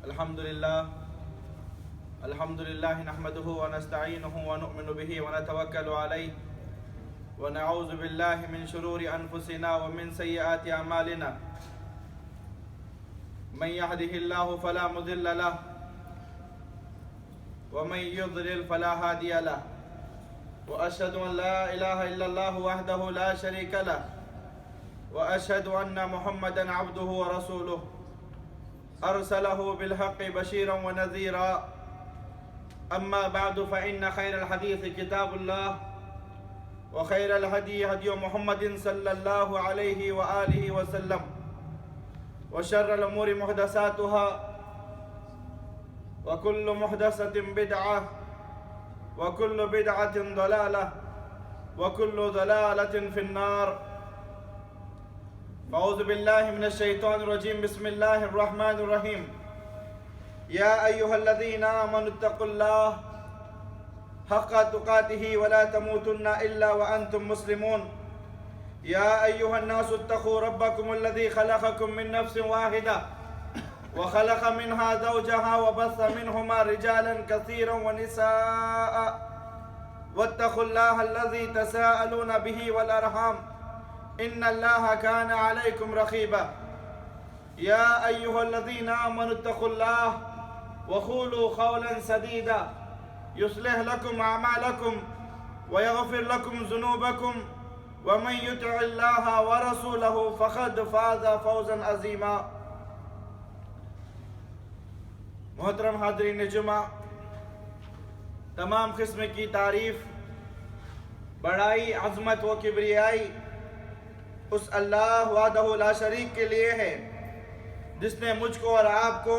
الحمد لله نحمده ونستعينه ونؤمن به ونتوكل عليه ونعوذ بالله من شرور أنفسنا ومن سيئات أعمالنا. من يهده الله فلا مضل له ومن يضلل فلا هادي له، وأشهد أن لا إله إلا الله وحده لا شريك له، وأشهد أن محمدا عبده ورسوله أرسله بالحق بشيرا ونذيرا. أما بعد فإن خير الحديث كتاب الله، وخير الهدي هدي محمد صلى الله عليه وآله وسلم، وشر الأمور محدثاتها، وكل محدثة بدعة، وكل بدعة ضلالة، وكل ضلالة في النار. أعوذ بالله من الشيطان الرجيم. بسم الله الرحمن الرحيم. يا أيها الذين آمنوا اتقوا الله حق تقاته ولا تموتن إلا وأنتم مسلمون. يا أيها الناس اتقوا ربكم الذي خلقكم من نفس واحدة وخلق منها زوجها وبث منهما رجالا كثيرا ونساء، واتقوا الله الذي تساءلون به والأرحام إن الله كان عليكم رقيبا. يا أيها الذين آمنوا اتقوا الله وقولوا قولا سديدا يصلح لكم أعمالكم ويغفر لكم ذنوبكم، ومن يطع الله ورسوله فقد فاز فوزا عظيما. محترم حاضرین جمعہ، تمام قسم کی تعریف، بڑائی، عظمت و کبریائی اس اللہ وحدہ لا شریک کے لیے ہے جس نے مجھ کو اور آپ کو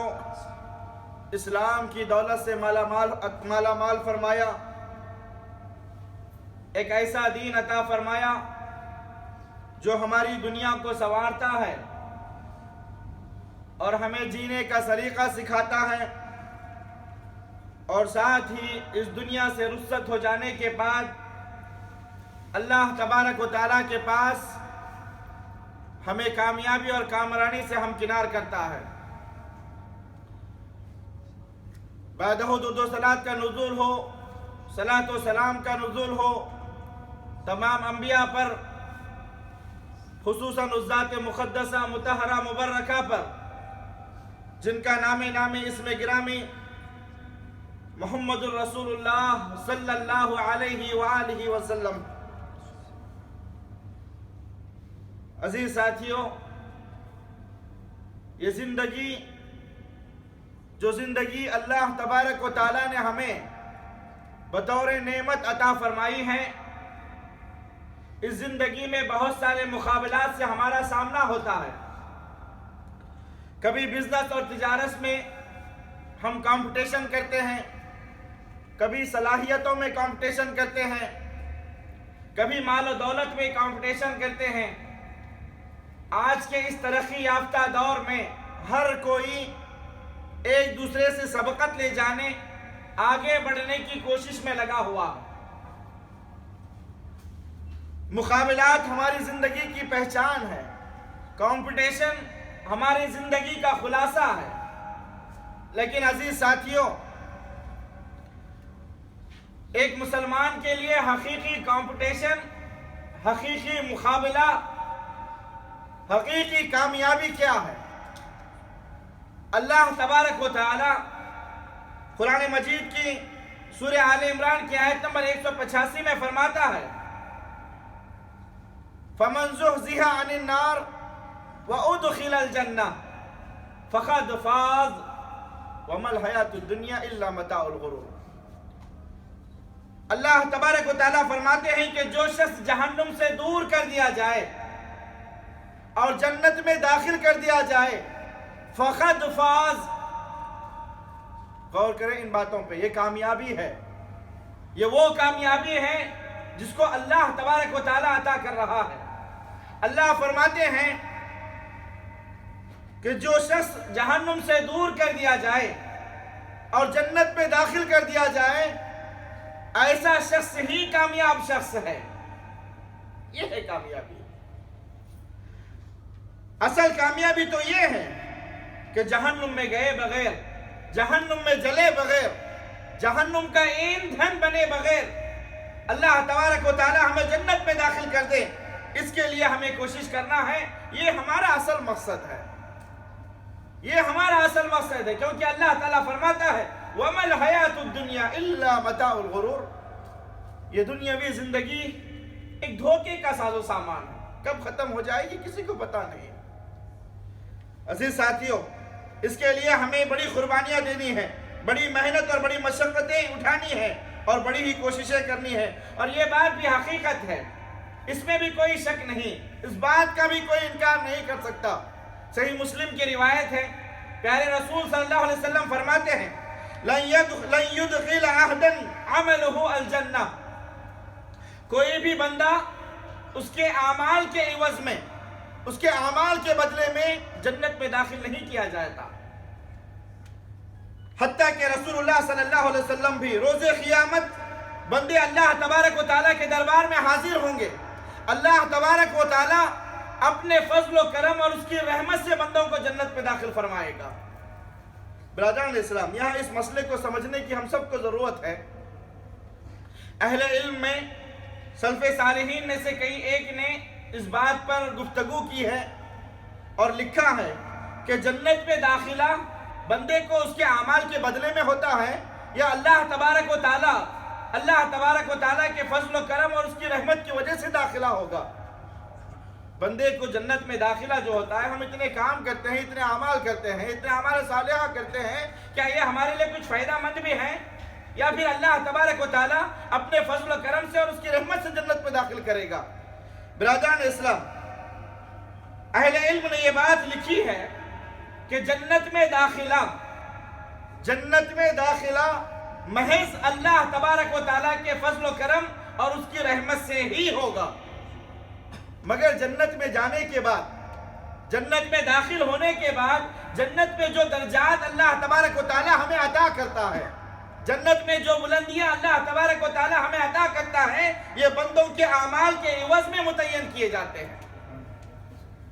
اسلام کی دولت سے مالا مال فرمایا، ایک ایسا دین عطا فرمایا جو ہماری دنیا کو سنوارتا ہے اور ہمیں جینے کا سلیقہ سکھاتا ہے، اور ساتھ ہی اس دنیا سے رخصت ہو جانے کے بعد اللہ تبارک و تعالیٰ کے پاس ہمیں کامیابی اور کامرانی سے ہمکنار کرتا ہے. بعدہ درود و صلاۃ کا نزول ہو، صلاۃ و سلام کا نزول ہو تمام انبیاء پر، خصوصاً اس ذات مقدسہ مطہرہ مبرکہ پر جن کا نام اسم گرامی محمد الرسول اللہ صلی اللہ علیہ وآلہ وسلم. عزیز ساتھیوں، یہ زندگی جو زندگی اللہ تبارک و تعالیٰ نے ہمیں بطور نعمت عطا فرمائی ہے، اس زندگی میں بہت سارے مقابلات سے ہمارا سامنا ہوتا ہے. کبھی بزنس اور تجارت میں ہم کمپٹیشن کرتے ہیں، کبھی صلاحیتوں میں کمپٹیشن کرتے ہیں، کبھی مال و دولت میں کمپٹیشن کرتے ہیں. آج کے اس ترقی یافتہ دور میں ہر کوئی ایک دوسرے سے سبقت لے جانے، آگے بڑھنے کی کوشش میں لگا ہوا. مقابلات ہماری زندگی کی پہچان ہے، کمپٹیشن ہماری زندگی کا خلاصہ ہے. لیکن عزیز ساتھیوں، ایک مسلمان کے لیے حقیقی کمپٹیشن، حقیقی مقابلہ، حقیقی کامیابی کیا ہے؟ اللہ تبارک و تعالی قرآن مجید کی سورہ آل عمران کی آیت نمبر 185 میں فرماتا ہے، فَمَنْ زُحْزِحَ عَنِ النَّارِ وَأُدْخِلَ الْجَنَّةَ فَقَدْ فَازَ وَمَا الْحَيَاةُ الدُّنْيَا إِلَّا مَتَاعُ الْغُرُورِ. اللہ تبارک و تعالیٰ فرماتے ہیں کہ جو شخص جہنم سے دور کر دیا جائے اور جنت میں داخل کر دیا جائے، فقد فاز. غور کریں ان باتوں پہ، یہ کامیابی ہے، یہ وہ کامیابی ہے جس کو اللہ تبارک و تعالیٰ عطا کر رہا ہے. اللہ فرماتے ہیں کہ جو شخص جہنم سے دور کر دیا جائے اور جنت میں داخل کر دیا جائے، ایسا شخص ہی کامیاب شخص ہے. یہ ہے کامیابی. اصل کامیابی تو یہ ہے کہ جہنم میں گئے بغیر جہنم میں جلے بغیر، جہنم کا ایندھن بنے بغیر اللہ تبارک و تعالی ہمیں جنت میں داخل کر دے، اس کے لیے ہمیں کوشش کرنا ہے۔ یہ ہمارا اصل مقصد ہے، یہ ہمارا اصل مقصد ہے، کیونکہ اللہ تعالیٰ فرماتا ہے وَمَا الْحَيَاةُ الدُّنْيَا إِلَّا مَتَاعُ الْغُرُورِ، یہ دنیاوی زندگی ایک دھوکے کا ساز و سامان ہے، کب ختم ہو جائے گی کسی کو پتہ نہیں۔ عزیز ساتھیوں، اس کے لیے ہمیں بڑی قربانیاں دینی ہیں، بڑی محنت اور بڑی مشقتیں اٹھانی ہیں اور بڑی ہی کوششیں کرنی ہے، اور یہ بات بھی حقیقت ہے، اس میں بھی کوئی شک نہیں، اس بات کا بھی کوئی انکار نہیں کر سکتا۔ صحیح مسلم کی روایت ہے، پیارے رسول صلی اللہ علیہ وسلم فرماتے ہیں لَن يُدْخِلَ أَحَدًا عَمَلُهُ الْجَنَّةَ، کوئی بھی بندہ اس کے اعمال کے عوض میں، اس کے اعمال کے بدلے میں جنت میں داخل نہیں کیا جاتا، حتیٰ کہ رسول اللہ صلی اللہ علیہ وسلم بھی روز قیامت بندے اللہ تبارک و تعالیٰ کے دربار میں حاضر ہوں گے، اللہ تبارک و تعالیٰ اپنے فضل و کرم اور اس کی رحمت سے بندوں کو جنت میں داخل فرمائے گا۔ برادران اسلام، یہاں اس مسئلے کو سمجھنے کی ہم سب کو ضرورت ہے۔ اہل علم میں سلف صالحین میں سے کئی ایک نے اس بات پر گفتگو کی ہے اور لکھا ہے کہ جنت میں داخلہ بندے کو اس کے اعمال کے بدلے میں ہوتا ہے یا اللہ تبارک و تعالیٰ کے فضل و کرم اور اس کی رحمت کی وجہ سے داخلہ ہوگا۔ بندے کو جنت میں داخلہ جو ہوتا ہے، ہم اتنے کام کرتے ہیں، اتنے اعمال کرتے ہیں، اتنے اعمال صالحہ کرتے ہیں، کیا یہ ہمارے لیے کچھ فائدہ مند بھی ہیں، یا پھر اللہ تبارک و تعالیٰ اپنے فضل و کرم سے اور اس کی رحمت سے جنت میں داخل کرے گا؟ برادران اسلام، اہل علم نے یہ بات لکھی ہے کہ جنت میں داخلہ محض اللہ تبارک و تعالیٰ کے فضل و کرم اور اس کی رحمت سے ہی ہوگا، مگر جنت میں جانے کے بعد، جنت میں داخل ہونے کے بعد جنت میں جو درجات اللہ تبارک و تعالیٰ ہمیں عطا کرتا ہے، جنت میں جو بلندیاں اللہ تبارک و تعالیٰ ہمیں عطا کرتا ہے، یہ بندوں کے اعمال کے عوض میں متعین کیے جاتے ہیں،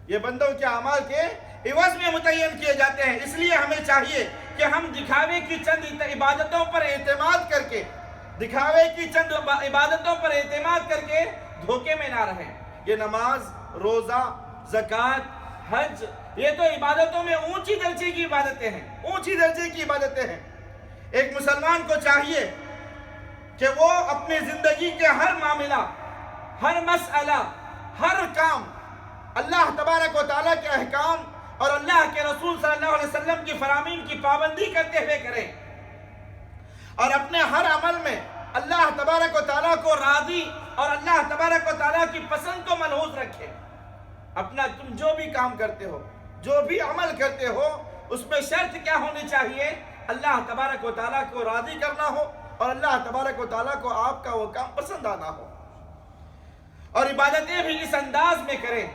یہ بندوں کے اعمال کے عوض میں متعین کیے جاتے ہیں۔ اس لیے ہمیں چاہیے کہ ہم دکھاوے کی چند عبادتوں پر اعتماد کر کے دھوکے میں نہ رہیں۔ یہ نماز، روزہ، زکوٰۃ، حج، یہ تو عبادتوں میں اونچی درجے کی عبادتیں ہیں۔ ایک مسلمان کو چاہیے کہ وہ اپنی زندگی کے ہر معاملہ، ہر مسئلہ، ہر کام اللہ تبارک و تعالیٰ کے احکام اور اللہ کے رسول صلی اللہ علیہ وسلم کی فرامین کی پابندی کرتے ہوئے کریں، اور اپنے ہر عمل میں اللہ تبارک و تعالیٰ کو راضی اور اللہ تبارک و تعالیٰ کی پسند کو ملحوظ رکھیں۔ تم جو بھی کام کرتے ہو، جو بھی عمل کرتے ہو، اس میں شرط کیا ہونی چاہیے؟ اللہ تبارک و تعالیٰ کو راضی کرنا ہو اور اللہ تبارک و تعالیٰ کو آپ کا وہ کام پسند آنا ہو، اور عبادتیں بھی اس انداز میں کریں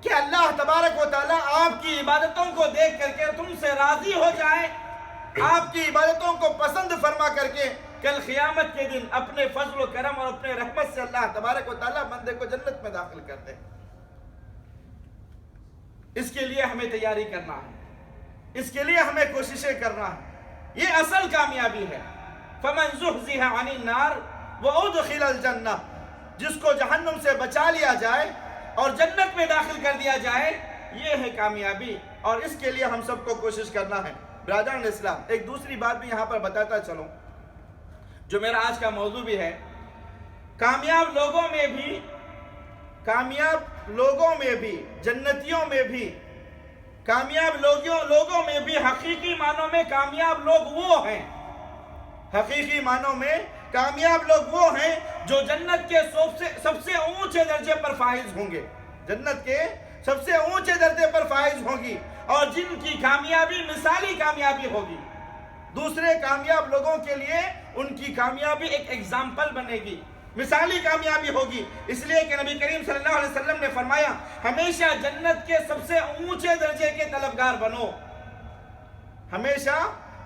کہ اللہ تبارک و تعالیٰ آپ کی عبادتوں کو دیکھ کر کے تم سے راضی ہو جائے، آپ کی عبادتوں کو پسند فرما کر کے کل قیامت کے دن اپنے فضل و کرم اور اپنے رحمت سے اللہ تبارک و تعالیٰ بندے کو جنت میں داخل کر دے۔ اس کے لیے ہمیں تیاری کرنا ہے، اس کے لیے ہمیں کوششیں کرنا ہے، یہ اصل کامیابی ہے۔ فَمَنْ زُحْزِحَ عَنِ النَّارِ وَأُدْخِلَ الْجَنَّةِ، جس کو جہنم سے بچا لیا جائے اور جنت میں داخل کر دیا جائے، یہ ہے کامیابی، اور اس کے لیے ہم سب کو کوشش کرنا ہے۔ برادران اسلام، ایک دوسری بات بھی یہاں پر بتاتا چلوں، جو میرا آج کا موضوع بھی ہے۔ کامیاب لوگوں میں بھی، جنتیوں میں بھی، کامیاب لوگوں میں بھی حقیقی معنوں میں کامیاب لوگ وہ ہیں، حقیقی معنوں میں کامیاب لوگ وہ ہیں جو جنت کے سب سے اونچے درجے پر فائز ہوں گے، جنت کے سب سے اونچے درجے پر فائز ہوگی، اور جن کی کامیابی مثالی کامیابی ہوگی، دوسرے کامیاب لوگوں کے لیے ان کی کامیابی ایک ایگزامپل بنے گی، مثالی کامیابی ہوگی۔ اس لیے کہ نبی کریم صلی اللہ علیہ وسلم نے فرمایا ہمیشہ جنت کے سب سے اونچے درجے کے طلبگار بنو، ہمیشہ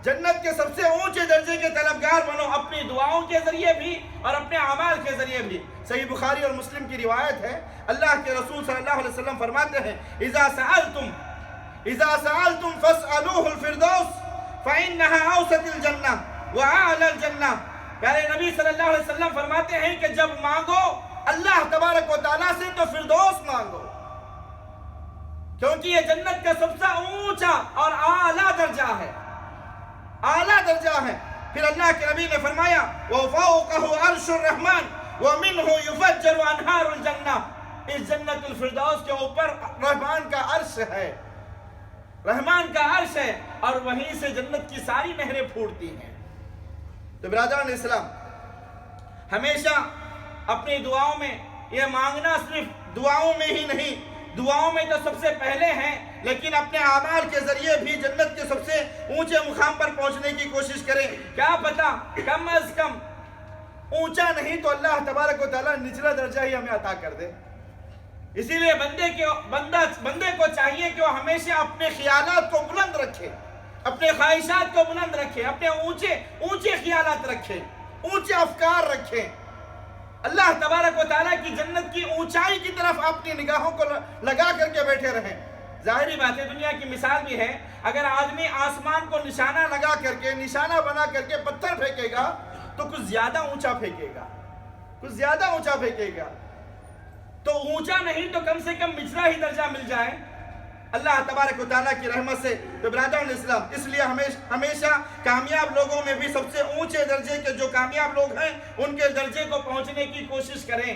جنت کے سب سے اونچے درجے کے طلبگار بنو، اپنی دعاؤں کے ذریعے بھی اور اپنے اعمال کے ذریعے بھی۔ صحیح بخاری اور مسلم کی روایت ہے، اللہ کے رسول صلی اللہ علیہ وسلم فرماتے ہیں اذا سألتم فاسألوه الفردوس فإنها أوسط الجنة وأعلى الجنة۔ پیارے نبی صلی اللہ علیہ وسلم فرماتے ہیں کہ جب مانگو اللہ تبارک و تعالیٰ سے تو فردوس مانگو، کیونکہ یہ جنت کا سب سے اونچا اور اعلیٰ درجہ ہے، اعلیٰ درجہ ہے۔ پھر اللہ کے نبی نے فرمایا وَفَوْقَهُ عَرْشُ الرَّحْمَنِ وَمِنْهُ يُفَجَّرُ أَنْهَارُ الْجَنَّةِ، اس جنت الفردوس کے اوپر رحمان کا عرش ہے، رحمان کا عرش ہے، اور وہیں سے جنت کی ساری نہریں پھوٹتی ہیں۔ تو برادران اسلام، ہمیشہ اپنی دعاؤں میں یہ مانگنا صرف دعاؤں میں ہی نہیں، دعاؤں میں تو سب سے پہلے ہیں، لیکن اپنے اعمال کے ذریعے بھی جنت کے سب سے اونچے مقام پر پہنچنے کی کوشش کریں۔ کیا پتہ کم از کم اونچا نہیں تو اللہ تبارک و تعالیٰ نچلا درجہ ہی ہمیں عطا کر دے۔ اسی لیے بندے کو چاہیے کہ وہ ہمیشہ اپنے خیالات کو بلند رکھے، اپنے خواہشات کو بلند رکھے، اپنے اونچے خیالات رکھے، اونچے افکار رکھے، اللہ تبارک و تعالیٰ کی جنت کی اونچائی کی طرف اپنی نگاہوں کو لگا کر کے بیٹھے رہیں۔ ظاہری بات ہے، دنیا کی مثال بھی ہے، اگر آدمی آسمان کو نشانہ لگا کر کے، نشانہ بنا کر کے پتھر پھینکے گا تو کچھ زیادہ اونچا پھینکے گا، کچھ زیادہ اونچا پھینکے گا، تو اونچا نہیں تو کم سے کم نچلا ہی درجہ مل جائے اللہ تبارک و تعالیٰ کی رحمت سے۔ تو برادران اسلام، اس لیے ہمیشہ کامیاب لوگوں میں بھی سب سے اونچے درجے کے جو کامیاب لوگ ہیں ان کے درجے کو پہنچنے کی کوشش کریں۔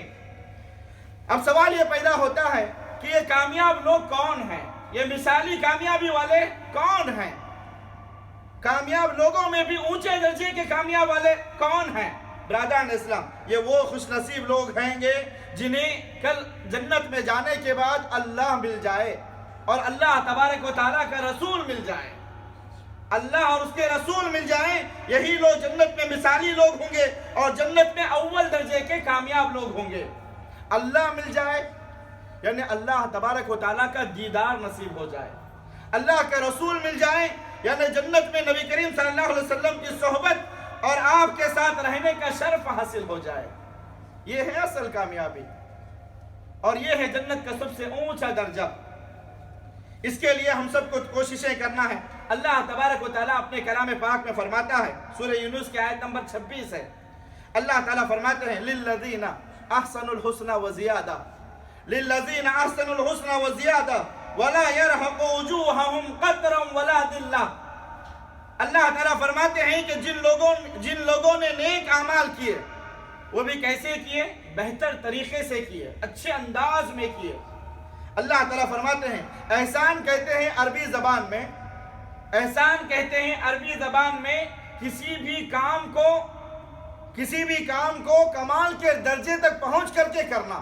اب سوال یہ پیدا ہوتا ہے کہ یہ کامیاب لوگ کون ہیں، یہ مثالی کامیابی والے کون ہیں، کامیاب لوگوں میں بھی اونچے درجے کے کامیاب والے کون ہیں؟ برادران اسلام، یہ وہ خوش نصیب لوگ ہیں گے جنہیں کل جنت میں جانے کے بعد اللہ مل جائے اور اللہ تبارک و تعالیٰ کا رسول مل جائے، اللہ اور اس کے رسول مل جائیں۔ یہی لوگ جنت میں مثالی لوگ ہوں گے اور جنت میں اول درجے کے کامیاب لوگ ہوں گے۔ اللہ مل جائے یعنی اللہ تبارک و تعالیٰ کا دیدار نصیب ہو جائے، اللہ کا رسول مل جائے یعنی جنت میں نبی کریم صلی اللہ علیہ وسلم کی صحبت اور آپ کے ساتھ رہنے کا شرف حاصل ہو جائے۔ یہ ہے اصل کامیابی اور یہ ہے جنت کا سب سے اونچا درجہ۔ اس کے لیے ہم سب کو کوششیں کرنا ہے۔ اللہ تبارک و تعالیٰ اپنے کلام پاک میں فرماتا ہے، سورہ یونس کی آیت نمبر 26 ہے، اللہ تعالیٰ فرماتے ہیں لِلَّذِينَ أَحْسَنُوا الْحُسْنَ وَزِيَادَةً لِلَّذِينَ أَحْسَنُوا الْحُسْنَ وَزِيَادَةً وَلَا يَرْهَقُ وُجُوهَهُمْ قَتْرٌ وَلَا ذِلَّةٌ۔ اللہ تعالیٰ فرماتے ہیں کہ جن لوگوں نے نیک اعمال کیے، وہ بھی کیسے کیے؟ بہتر طریقے سے کیے، اچھے انداز میں کیے۔ اللہ تعالیٰ فرماتے ہیں، احسان کہتے ہیں عربی زبان میں، احسان کہتے ہیں عربی زبان میں کسی بھی کام کو کمال کے درجے تک پہنچ کر کے کرنا،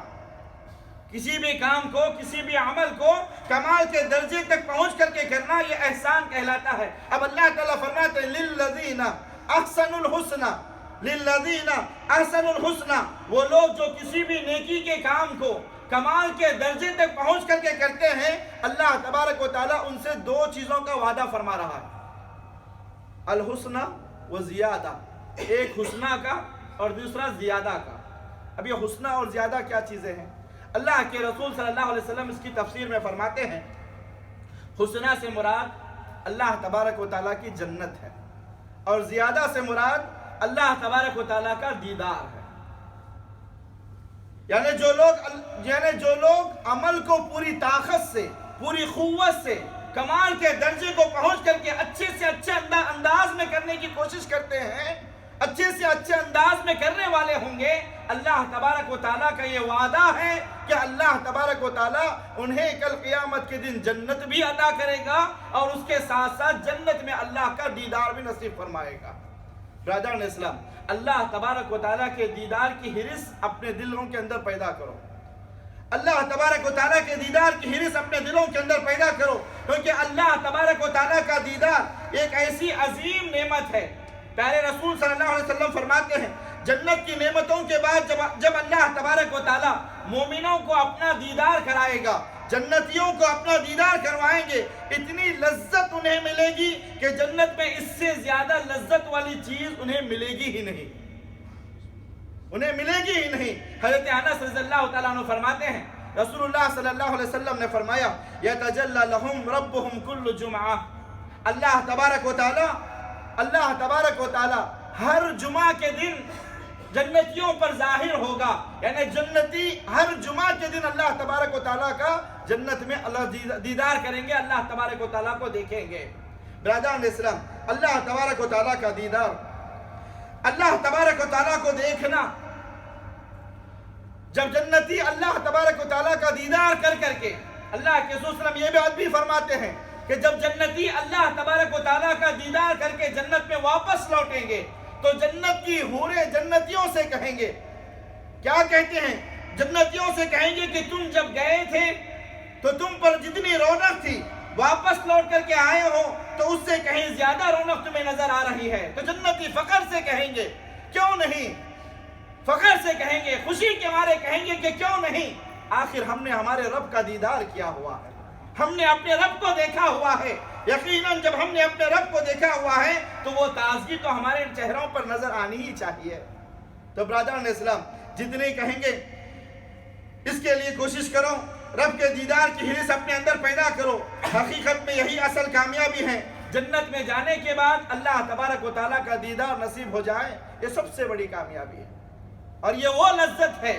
کسی بھی کام کو، کسی بھی عمل کو کمال کے درجے تک پہنچ کر کے کرنا، یہ احسان کہلاتا ہے۔ اب اللہ تعالیٰ فرماتے ہیں لِلَّذِينَ أَحْسَنُوا الْحُسْنَ لِلَّذِينَ أَحْسَنُوا الْحُسْنَ، وہ لوگ جو کسی بھی نیکی کے کام کو کمال کے درجے تک پہنچ کر کے کرتے ہیں، اللہ تبارک و تعالیٰ ان سے دو چیزوں کا وعدہ فرما رہا ہے، الحسنہ و زیادہ، ایک حسنہ کا اور دوسرا زیادہ کا۔ اب یہ حسنہ اور زیادہ کیا چیزیں ہیں؟ اللہ کے رسول صلی اللہ علیہ وسلم اس کی تفسیر میں فرماتے ہیں، حسنہ سے مراد اللہ تبارک و تعالیٰ کی جنت ہے اور زیادہ سے مراد اللہ تبارک و تعالیٰ کا دیدار ہے۔ یعنی جو لوگ عمل کو پوری طاقت سے، پوری قوت سے کمال کے درجے کو پہنچ کر کے اچھے سے اچھے انداز میں کرنے کی کوشش کرتے ہیں، اچھے سے اچھے انداز میں کرنے والے ہوں گے، اللہ تبارک و تعالیٰ کا یہ وعدہ ہے کہ اللہ تبارک و تعالیٰ انہیں کل قیامت کے دن جنت بھی عطا کرے گا اور اس کے ساتھ ساتھ جنت میں اللہ کا دیدار بھی نصیب فرمائے گا۔ برادران اسلام، اللہ تبارک و تعالیٰ کے دیدار کی حرص اپنے دلوں کے اندر پیدا کرو، اللہ تبارک و تعالیٰ کے دیدار کی حرص اپنے دلوں کے اندر پیدا کرو، کیونکہ اللہ تبارک و تعالیٰ کا دیدار ایک ایسی عظیم نعمت ہے۔ پیارے رسول صلی اللہ علیہ وسلم فرماتے ہیں، جنت کی نعمتوں کے بعد جب اللہ تبارک و تعالیٰ مومنوں کو اپنا دیدار کرائے گا، جنتیوں کو اپنا دیدار کروائیں گے، اتنی لذت انہیں ملے گی کہ جنت میں اس سے زیادہ لذت والی چیز انہیں ملے گی ہی نہیں، انہیں ملے گی ہی نہیں۔ حضرت انس رضی اللہ تعالیٰ عنہ فرماتے ہیں، رسول اللہ صلی اللہ علیہ وسلم نے فرمایا، یتجلی لہم ربہم کل جمعہ، اللہ تبارک و تعالیٰ اللہ تبارک و تعالی ہر جمعہ کے دن جنتیوں پر ظاہر ہوگا، یعنی جنتی ہر جمعہ کے دن اللہ تبارک و تعالیٰ کا جنت میں اللہ دیدار کریں گے، اللہ تبارک و تعالیٰ کو دیکھیں گے۔ برادران اسلام، اللہ تبارک و تعالیٰ کا دیدار، اللہ تبارک و تعالیٰ کو دیکھنا، جب جنتی اللہ تبارک و تعالیٰ کا دیدار کر کے، اللہ کے رسول صلی اللہ علیہ وسلم یہ بات بھی فرماتے ہیں کہ جب جنتی اللہ تبارک و تعالیٰ کا دیدار کر کے جنت میں واپس لوٹیں گے تو جنت کی حوریں جنتیوں سے کہیں گے، کیا کہتے ہیں؟ جنتیوں سے کہیں گے کہ تم جب گئے تھے تو تم پر جتنی رونق تھی واپس لوٹ کر کے آئے ہو تو اس سے کہیں زیادہ رونق تمہیں نظر آ رہی ہے۔ تو جنتی فخر سے کہیں گے، کیوں نہیں؟ فخر سے کہیں گے، خوشی کے مارے کہیں گے کہ کیوں نہیں، آخر ہم نے ہمارے رب کا دیدار کیا ہوا ہے، ہم نے اپنے رب کو دیکھا ہوا ہے۔ یقیناً جب ہم نے اپنے رب کو دیکھا ہوا ہے تو وہ تازگی تو ہمارے چہروں پر نظر آنی ہی چاہیے۔ تو برادران اسلام، جتنے کہیں گے اس کے لیے کوشش کرو، رب کے دیدار کی حرص اپنے اندر پیدا کرو۔ حقیقت میں یہی اصل کامیابی ہے۔ جنت میں جانے کے بعد اللہ تبارک و تعالیٰ کا دیدار نصیب ہو جائے، یہ سب سے بڑی کامیابی ہے، اور یہ وہ لذت ہے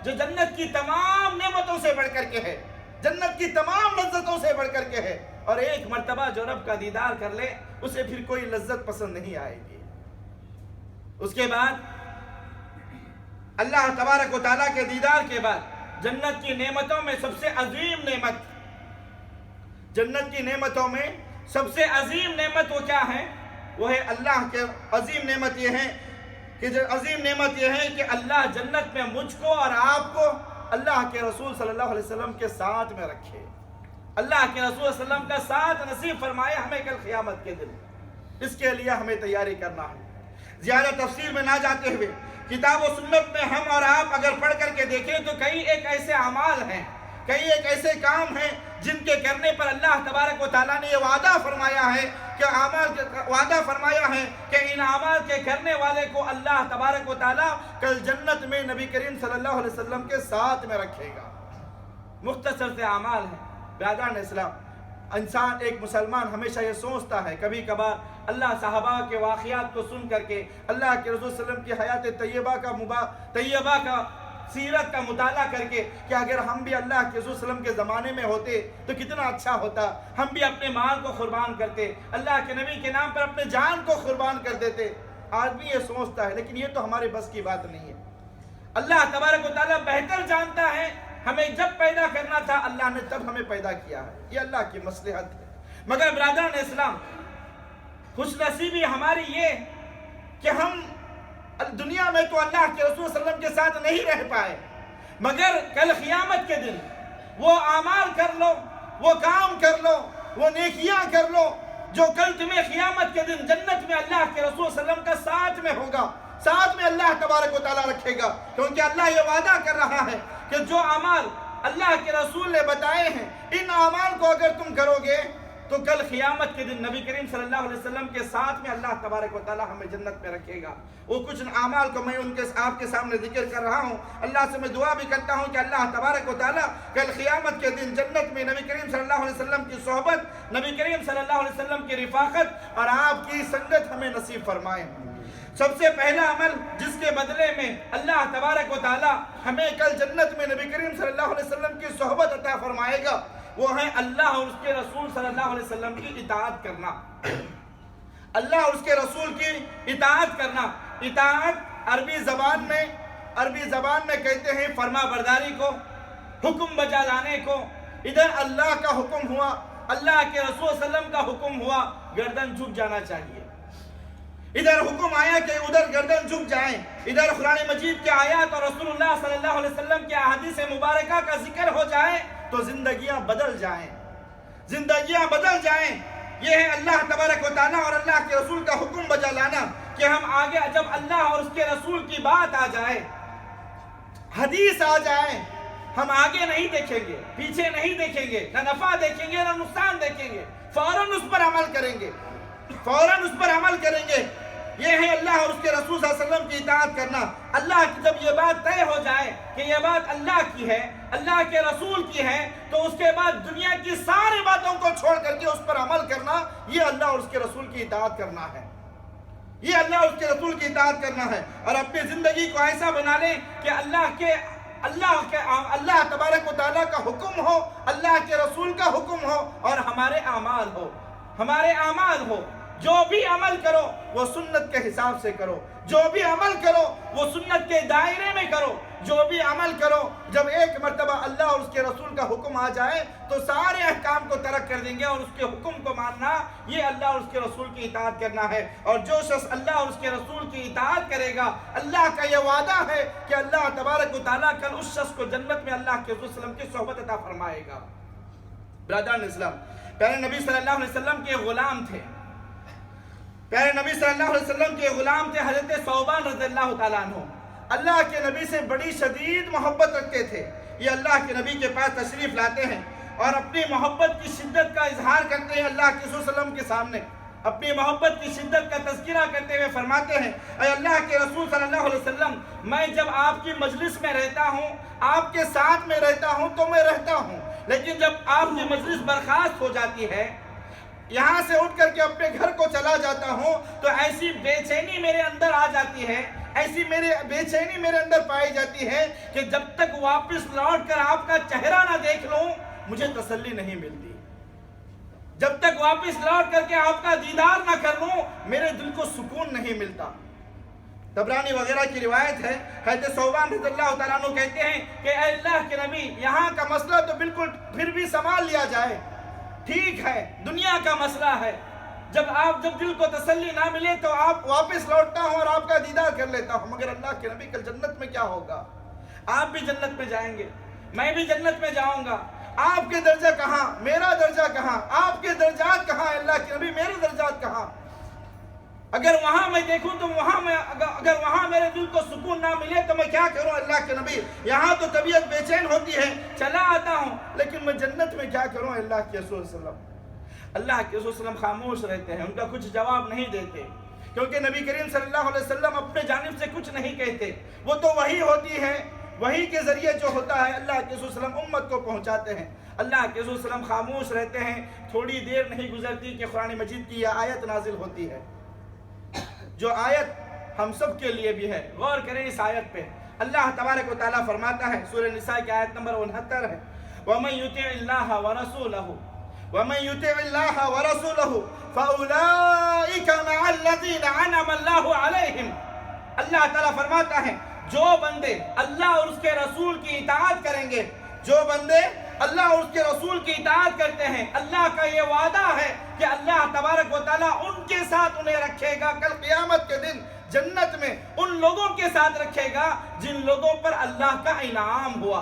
جو جنت کی تمام نعمتوں سے بڑھ کر کے ہے، جنت کی تمام لذتوں سے بڑھ کر کے ہے۔ اور ایک مرتبہ جو رب کا دیدار کر لے اسے پھر کوئی لذت پسند نہیں آئے گی۔ اس کے بعد اللہ تبارک و تعالیٰ کے دیدار کے بعد جنت کی نعمتوں میں سب سے عظیم نعمت، جنت کی نعمتوں میں سب سے عظیم نعمت وہ کیا ہے؟ وہ ہے اللہ کے عظیم نعمت یہ ہے کہ عظیم نعمت یہ ہے کہ اللہ جنت میں مجھ کو اور آپ کو اللہ کے رسول صلی اللہ علیہ وسلم کے ساتھ میں رکھے، اللہ کے رسول صلی اللہ علیہ وسلم کا ساتھ نصیب فرمائے ہمیں کل قیامت کے دن۔ اس کے لیے ہمیں تیاری کرنا ہے۔ زیادہ تفصیل میں نہ جاتے ہوئے کتاب و سنت میں ہم اور آپ اگر پڑھ کر کے دیکھیں تو کئی ایک ایسے اعمال ہیں، کئی ایک ایسے کام ہیں جن کے کرنے پر اللہ تبارک و تعالیٰ نے یہ وعدہ فرمایا ہے کہ ان اعمال کے کرنے والے کو اللہ تبارک و تعالیٰ کل جنت میں نبی کریم صلی اللہ علیہ وسلم کے ساتھ میں رکھے گا۔ مختصر سے اعمال ہیں۔ برادران اسلام، انسان ایک مسلمان ہمیشہ یہ سوچتا ہے، کبھی کبھار اللہ صحابہ کے واقعات کو سن کر کے، اللہ کے رسول صلی اللہ علیہ وسلم کی حیات طیبہ کا سیرت کا مطالعہ کر کے کہ اگر ہم بھی اللہ کے رسول صلی اللہ علیہ وسلم کے زمانے میں ہوتے تو کتنا اچھا ہوتا، ہم بھی اپنے مال کو قربان کرتے، اللہ کے نبی کے نام پر اپنے جان کو قربان کر دیتے۔ آدمی یہ سوچتا ہے، لیکن یہ تو ہمارے بس کی بات نہیں ہے۔ اللہ تبارک و تعالیٰ بہتر جانتا ہے، ہمیں جب پیدا کرنا تھا اللہ نے تب ہمیں پیدا کیا ہے، یہ اللہ کی مصلحت ہے۔ مگر برادران اسلام، خوش نصیبی ہماری یہ کہ ہم دنیا میں تو اللہ کے رسول صلی اللہ علیہ وسلم کے ساتھ نہیں رہ پائے، مگر کل قیامت کے دن وہ اعمال کر لو، وہ کام کر لو، وہ نیکیاں کر لو جو کل تمہیں قیامت کے دن جنت میں اللہ کے رسول صلی اللہ علیہ وسلم کا ساتھ میں ہوگا، ساتھ میں اللہ تبارک و تعالیٰ رکھے گا، کیونکہ اللہ یہ وعدہ کر رہا ہے کہ جو اعمال اللہ کے رسول نے بتائے ہیں ان اعمال کو اگر تم کرو گے تو کل قیامت کے دن نبی کریم صلی اللہ علیہ وسلم کے ساتھ میں اللہ تبارک و تعالیٰ ہمیں جنت میں رکھے گا۔ وہ کچھ اعمال کو میں آپ کے سامنے ذکر کر رہا ہوں، اللہ سے میں دعا بھی کرتا ہوں کہ اللہ تبارک و تعالیٰ کل قیامت کے دن جنت میں نبی کریم صلی اللہ علیہ وسلم کی صحبت، نبی کریم صلی اللہ علیہ وسلم کی رفاقت اور آپ کی سنگت ہمیں نصیب فرمائے۔ سب سے پہلا عمل جس کے بدلے میں اللہ تبارک و تعالیٰ ہمیں کل جنت میں نبی کریم صلی اللہ علیہ وسلم کی صحبت عطا فرمائے گا وہ ہے اللہ اور اس کے رسول صلی اللہ علیہ وسلم کی اطاعت کرنا۔ اللہ اور اس کے رسول کی اطاعت کرنا۔ اطاعت عربی زبان میں کہتے ہیں فرما برداری کو، حکم بجا لانے کو۔ ادھر اللہ کا حکم ہوا، اللہ کے رسول صلی اللہ علیہ وسلم کا حکم ہوا، گردن جھک جانا چاہیے۔ ادھر حکم آیا کہ ادھر گردن جھک جائیں، ادھر قرآن مجید کے آیات اور رسول اللہ صلی اللہ علیہ وسلم کے احادیث مبارکہ کا ذکر ہو جائے تو زندگیاں بدل جائیں، زندگیاں بدل جائیں۔ یہ ہے اللہ تبارک و تعالیٰ اور اللہ کے رسول کا حکم بجا لانا کہ ہم آگے جب اللہ اور اس کے رسول کی بات آ جائے، حدیث آ جائے، ہم آگے نہیں دیکھیں گے، پیچھے نہیں دیکھیں گے، نہ نفع دیکھیں گے نہ نقصان دیکھیں گے، فوراً اس پر عمل کریں گے، فوراً اس پر عمل کریں گے۔ یہ ہے اللہ اور اس کے رسول صلی اللہ علیہ وسلم کی اطاعت کرنا۔ اللہ کی جب یہ بات طے ہو جائے کہ یہ بات اللہ کی ہے، اللہ کے رسول کی ہے، تو اس کے بعد دنیا کی ساری باتوں کو چھوڑ کر کے اس پر عمل کرنا، یہ اللہ اور اس کے رسول کی اطاعت کرنا ہے۔ یہ اللہ اور اس کے رسول کی اطاعت کرنا ہے، اور اپنی زندگی کو ایسا بنا لیں کہ اللہ تبارک و تعالیٰ کا حکم ہو، اللہ کے رسول کا حکم ہو، اور ہمارے اعمال ہو۔ جو بھی عمل کرو وہ سنت کے حساب سے کرو، جو بھی عمل کرو وہ سنت کے دائرے میں کرو، جو بھی عمل کرو جب ایک مرتبہ اللہ اور اس کے رسول کا حکم آ جائے تو سارے احکام کو ترک کر دیں گے، اور اس کے حکم کو ماننا یہ اللہ اور اس کے رسول کی اطاعت کرنا ہے۔ اور جو شخص اللہ اور اس کے رسول کی اطاعت کرے گا، اللہ کا یہ وعدہ ہے کہ اللہ تبارک و تعالیٰ کل اس شخص کو جنت میں اللہ کے رسول صلی اللہ علیہ وسلم کی صحبت عطا فرمائے گا۔ برادران اسلام، پیارے نبی صلی اللہ علیہ وسلم کے غلام تھے، پیارے نبی صلی اللہ علیہ وسلم کے غلام تھے حضرت ثوبان رضی اللہ تعالیٰ عنہ۔ اللہ کے نبی سے بڑی شدید محبت رکھتے تھے۔ یہ اللہ کے نبی کے پاس تشریف لاتے ہیں اور اپنی محبت کی شدت کا اظہار کرتے ہیں اللہ کے رسول صلی اللہ علیہ وسلم کے سامنے، اپنی محبت کی شدت کا تذکرہ کرتے ہوئے فرماتے ہیں، اے اللہ کے رسول صلی اللہ علیہ وسلم، میں جب آپ کی مجلس میں رہتا ہوں، آپ کے ساتھ میں رہتا ہوں تو میں رہتا ہوں، لیکن جب آپ کی مجلس برخاست ہو جاتی ہے، یہاں سے اٹھ کر کے اپنے گھر کو چلا جاتا ہوں، تو ایسی بے چینی میرے اندر آ جاتی ہے، ایسی بے چینی میرے اندر پائی جاتی ہے کہ جب تک واپس لوٹ کر آپ کا چہرہ نہ دیکھ لوں مجھے تسلی نہیں ملتی، جب تک واپس لوٹ کر کے آپ کا دیدار نہ کر لوں میرے دل کو سکون نہیں ملتا۔ طبرانی وغیرہ کی روایت ہے، حضرت ثوبان رضی اللہ تعالیٰ عنہ کہتے ہیں کہ اے اللہ کے نبی، یہاں کا مسئلہ تو بالکل پھر بھی سنبھال لیا جائے، ٹھیک ہے دنیا کا مسئلہ ہے، جب دل کو تسلی نہ ملے تو آپ واپس لوٹتا ہوں اور آپ کا دیدار کر لیتا ہوں، مگر اللہ کے نبی کل جنت میں کیا ہوگا؟ آپ بھی جنت میں جائیں گے، میں بھی جنت میں جاؤں گا، آپ کے درجہ کہاں، میرا درجہ کہاں، آپ کے درجات کہاں، اللہ کے نبی میرے درجات کہاں؟ اگر وہاں میں دیکھوں تو اگر وہاں میرے دل کو سکون نہ ملے تو میں کیا کروں؟ اللہ کے نبی یہاں تو طبیعت بے چین ہوتی ہے، چلا آتا ہوں، لیکن میں جنت میں کیا کروں؟ اللہ کے رسول صلی اللہ علیہ وسلم، اللہ کے رسول صلی اللہ علیہ وسلم خاموش رہتے ہیں، ان کا کچھ جواب نہیں دیتے، کیونکہ نبی کریم صلی اللہ علیہ وسلم اپنے جانب سے کچھ نہیں کہتے، وہ تو وحی ہوتی ہے، وحی کے ذریعے جو ہوتا ہے اللہ کے رسول صلی اللہ علیہ وسلم امت کو پہنچاتے ہیں۔ اللہ کے رسول صلی اللہ علیہ وسلم خاموش رہتے ہیں، تھوڑی دیر نہیں گزرتی کہ قرآن مجید کی یہ آیت نازل ہوتی ہے، جو آیت ہم سب کے لیے بھی ہے۔ غور کریں اس آیت پہ، اللہ تبارک و تعالیٰ فرماتا ہے، سورہ نساء کی آیت نمبر 69 ہے، وَمَن يُطِعِ اللَّهَ وَرَسُولَهُ فَأُولَئِكَ مَعَ الَّذِينَ أَنْعَمَ اللَّهُ عَلَيْهِمْ۔ اللہ تعالیٰ فرماتا ہے جو بندے اللہ اور اس کے رسول کی اطاعت کریں گے، جو بندے اللہ اور اس کے رسول کی اطاعت کرتے ہیں، اللہ کا یہ وعدہ ہے کہ اللہ تبارک و تعالیٰ ان کے ساتھ انہیں رکھے گا، کل قیامت کے دن جنت میں ان لوگوں کے ساتھ رکھے گا جن لوگوں پر اللہ کا انعام ہوا۔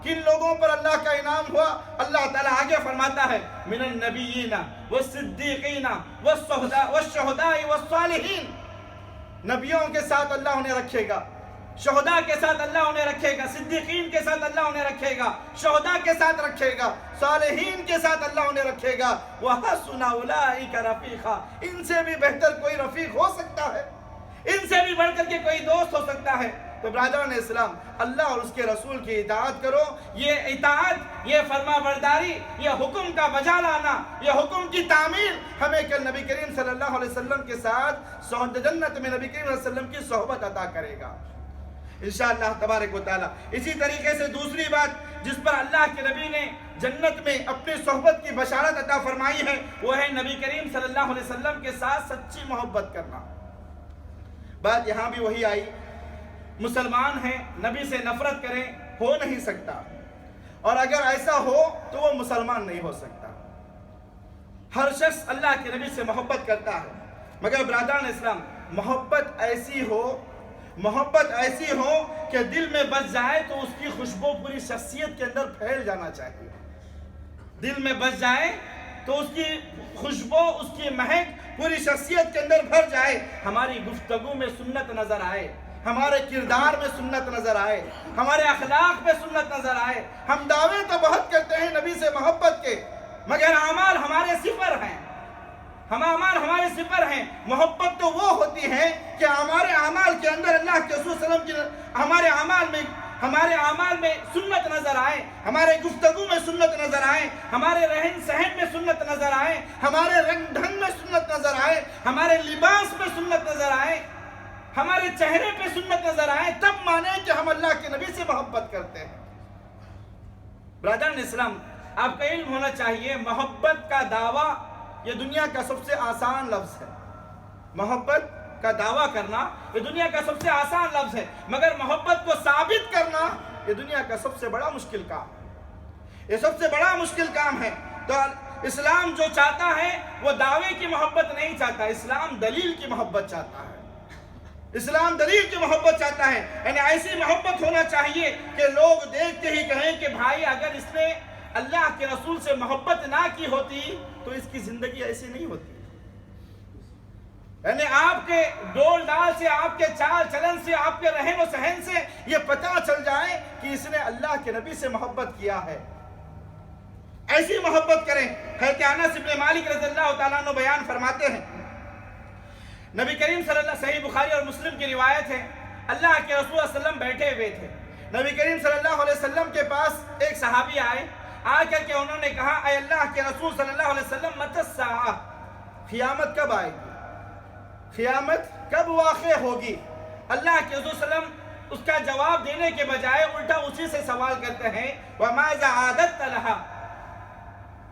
کن لوگوں پر اللہ کا انعام ہوا؟ اللہ تعالیٰ آگے فرماتا ہے، من النبیین والصدیقین والشہداء والصالحین، نبیوں کے ساتھ اللہ انہیں رکھے گا، شہداء کے ساتھ اللہ انہیں رکھے گا، صدیقین کے ساتھ اللہ انہیں رکھے گا، شہداء کے ساتھ رکھے گا، صالحین کے ساتھ اللہ انہیں رکھے گا، وَحَسُنَ أُولَئِكَ رَفِيقًا، ان سے بھی بہتر کوئی رفیق ہو سکتا ہے، ان سے بھی بڑھ کر کے کوئی دوست ہو سکتا ہے۔ تو برادران اسلام، اللہ اور اس کے رسول کی اطاعت کرو، یہ اطاعت، یہ فرما برداری، یہ حکم کا بجا لانا، یہ حکم کی تعمیل ہمیں کل نبی کریم صلی اللہ علیہ وسلم کے ساتھ جنت میں نبی کریم صلی اللہ علیہ وسلم کی صحبت عطا کرے گا انشاءاللہ تبارک و تعالی۔ اسی طریقے سے دوسری بات جس پر اللہ کے نبی نے جنت میں اپنی صحبت کی بشارت عطا فرمائی ہے وہ ہے نبی کریم صلی اللہ علیہ وسلم کے ساتھ سچی محبت کرنا۔ بات یہاں بھی وہی آئی، مسلمان ہیں، نبی سے نفرت کریں، ہو نہیں سکتا، اور اگر ایسا ہو تو وہ مسلمان نہیں ہو سکتا۔ ہر شخص اللہ کے نبی سے محبت کرتا ہے، مگر برادران اسلام محبت ایسی ہو کہ دل میں بس جائے تو اس کی خوشبو پوری شخصیت کے اندر پھیل جانا چاہیے، دل میں بس جائے تو اس کی خوشبو، اس کی مہک پوری شخصیت کے اندر بھر جائے، ہماری گفتگو میں سنت نظر آئے، ہمارے کردار میں سنت نظر آئے، ہمارے اخلاق میں سنت نظر آئے۔ ہم دعوے تو بہت کرتے ہیں نبی سے محبت کے، مگر اعمال ہمارے صفر ہیں، ہمارے صفر ہیں۔ محبت تو وہ ہوتی ہے کہ ہمارے اعمال کے اندر اللہ کے رسول صلی اللہ علیہ وسلم کی ہمارے اعمال میں سنت نظر آئے، ہمارے گفتگو میں سنت نظر آئے، ہمارے رہن سہن میں سنت نظر آئے، ہمارے رنگ ڈھنگ میں سنت نظر آئے، ہمارے لباس میں سنت نظر آئے، سنت نظر آئے تب مانیں کہ ہم اللہ کے نبی سے محبت کرتے ہیں۔ برادران اسلام، آپ کا علم ہونا چاہیے محبت کا دعویٰ یہ دنیا کا سب سے آسان لفظ ہے۔ محبت کا دعویٰ کرنا یہ دنیا کا سب سے آسان لفظ ہے، مگر محبت کو ثابت کرنا یہ دنیا کا سب سے بڑا مشکل کام ہے۔ یہ سب سے بڑا مشکل کام ہے۔ تو اسلام جو چاہتا ہے وہ دعوے کی محبت نہیں چاہتا، اسلام دلیل کی محبت چاہتا ہے۔ اسلام دلیل کی محبت چاہتا ہے، یعنی ایسی محبت ہونا چاہیے کہ لوگ دیکھتے ہی کہیں کہ بھائی اگر اس نے اللہ کے رسول سے محبت نہ کی ہوتی تو اس کی زندگی ایسی نہیں ہوتی۔ یعنی آپ کے ڈول ڈال سے، آپ کے چال چلن سے، آپ کے رہن و سہن سے یہ پتہ چل جائے کہ اس نے اللہ کے نبی سے محبت کیا ہے۔ ایسی محبت کریں۔ حضرت انس بن مالک رضی اللہ تعالیٰ عنہ بیان فرماتے ہیں، نبی کریم صلی اللہ صحیح بخاری اور مسلم کی روایت ہے، اللہ کے رسول صلی اللہ علیہ وسلم بیٹھے ہوئے تھے۔ نبی کریم صلی اللہ علیہ وسلم کے پاس ایک صحابی آئے، آ کر کے انہوں نے کہا اے اللہ کے رسول صلی اللہ علیہ وسلم متی الساعہ، قیامت کب آئے گی؟ قیامت کب واقع ہوگی؟ اللہ کے رسول صلی اللہ علیہ وسلم اس کا جواب دینے کے بجائے الٹا اسی سے سوال کرتے ہیں وَمَاذَا عَادَتَّ لَهَا،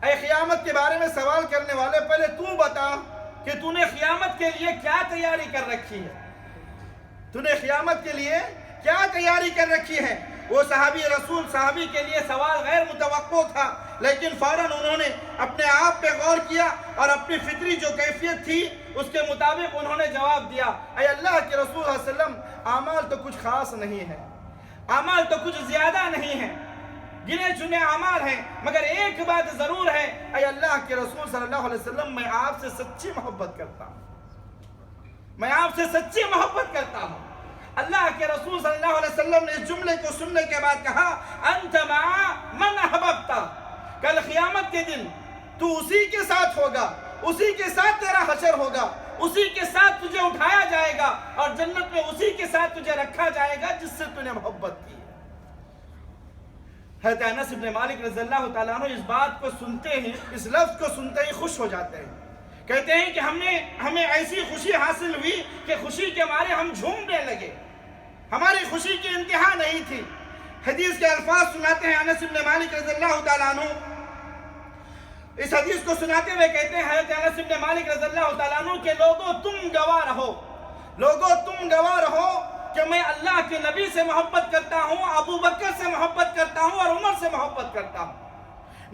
اے قیامت کے بارے میں سوال کرنے والے پہلے تو بتا کہ تو نے قیامت کے لیے کیا تیاری کر رکھی ہے؟ تو نے قیامت کے لیے کیا تیاری کر رکھی ہے؟ وہ صحابی کے لیے سوال غیر متوقع تھا، لیکن فوراً انہوں نے اپنے آپ پہ غور کیا اور اپنی فطری جو کیفیت تھی اس کے مطابق انہوں نے جواب دیا اے اللہ کے رسول صلی اللہ علیہ وسلم، اعمال تو کچھ خاص نہیں ہے، اعمال تو کچھ زیادہ نہیں ہے، گنے چنے اعمال ہیں، مگر ایک بات ضرور ہے اے اللہ کے رسول صلی اللہ علیہ وسلم، میں آپ سے سچی محبت کرتا ہوں، میں آپ سے سچی محبت کرتا ہوں۔ اللہ کے رسول صلی اللہ علیہ وسلم نے اس جملے کو سننے کے بعد کہا انت مع من احببت، کل قیامت کے دن تو اسی کے ساتھ ہوگا، اسی کے ساتھ تیرا حشر ہوگا، اسی کے ساتھ تجھے اٹھایا جائے گا اور جنت میں اسی کے ساتھ تجھے رکھا جائے گا جس سے تو نے محبت کی۔ حضرت انس بن مالک رضی اللہ تعالیٰ عنہ اس بات کو سنتے ہیں، اس لفظ کو سنتے ہی خوش ہو جاتے ہیں، کہتے ہیں کہ ہمیں ایسی خوشی حاصل ہوئی کہ خوشی کے مارے ہم جھومنے لگے، ہماری خوشی کی انتہا نہیں تھی۔ حدیث کے الفاظ سناتے ہیں انس بن مالک رضی اللہ تعالیٰ عنہ، اس حدیث کو سناتے ہوئے کہتے ہیں حضرت انس بن مالک رضی اللہ تعالیٰ عنہ کہ لوگوں تم گواہ رہو، لوگوں تم گواہ رہو کہ میں اللہ کے نبی سے محبت کرتا ہوں، ابو بکر سے محبت کرتا ہوں اور عمر سے محبت کرتا ہوں،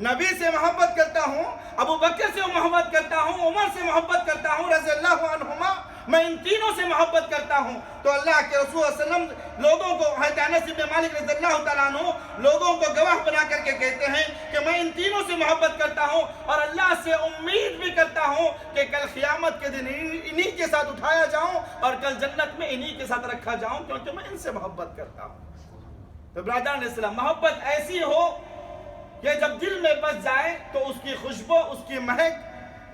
نبی سے محبت کرتا ہوں، ابو بکر سے محبت کرتا ہوں، عمر سے محبت کرتا ہوں رضی اللہ عنہما، میں ان تینوں سے محبت کرتا ہوں۔ تو اللہ کے رسول صلی اللہ علیہ وسلم لوگوں کو، حضرت انس بن مالک رضی اللہ تعالیٰ عنہ لوگوں کو گواہ بنا کر کے کہتے ہیں کہ میں ان تینوں سے محبت کرتا ہوں اور اللہ سے امید بھی کرتا ہوں کہ کل قیامت کے دن انہی کے ساتھ اٹھایا جاؤں اور کل جنت میں انہی کے ساتھ رکھا جاؤں، کیونکہ میں ان سے محبت کرتا ہوں۔ تو برادران اسلام، محبت ایسی ہو کہ جب دل میں بس جائے تو اس کی خوشبو، اس کی مہک،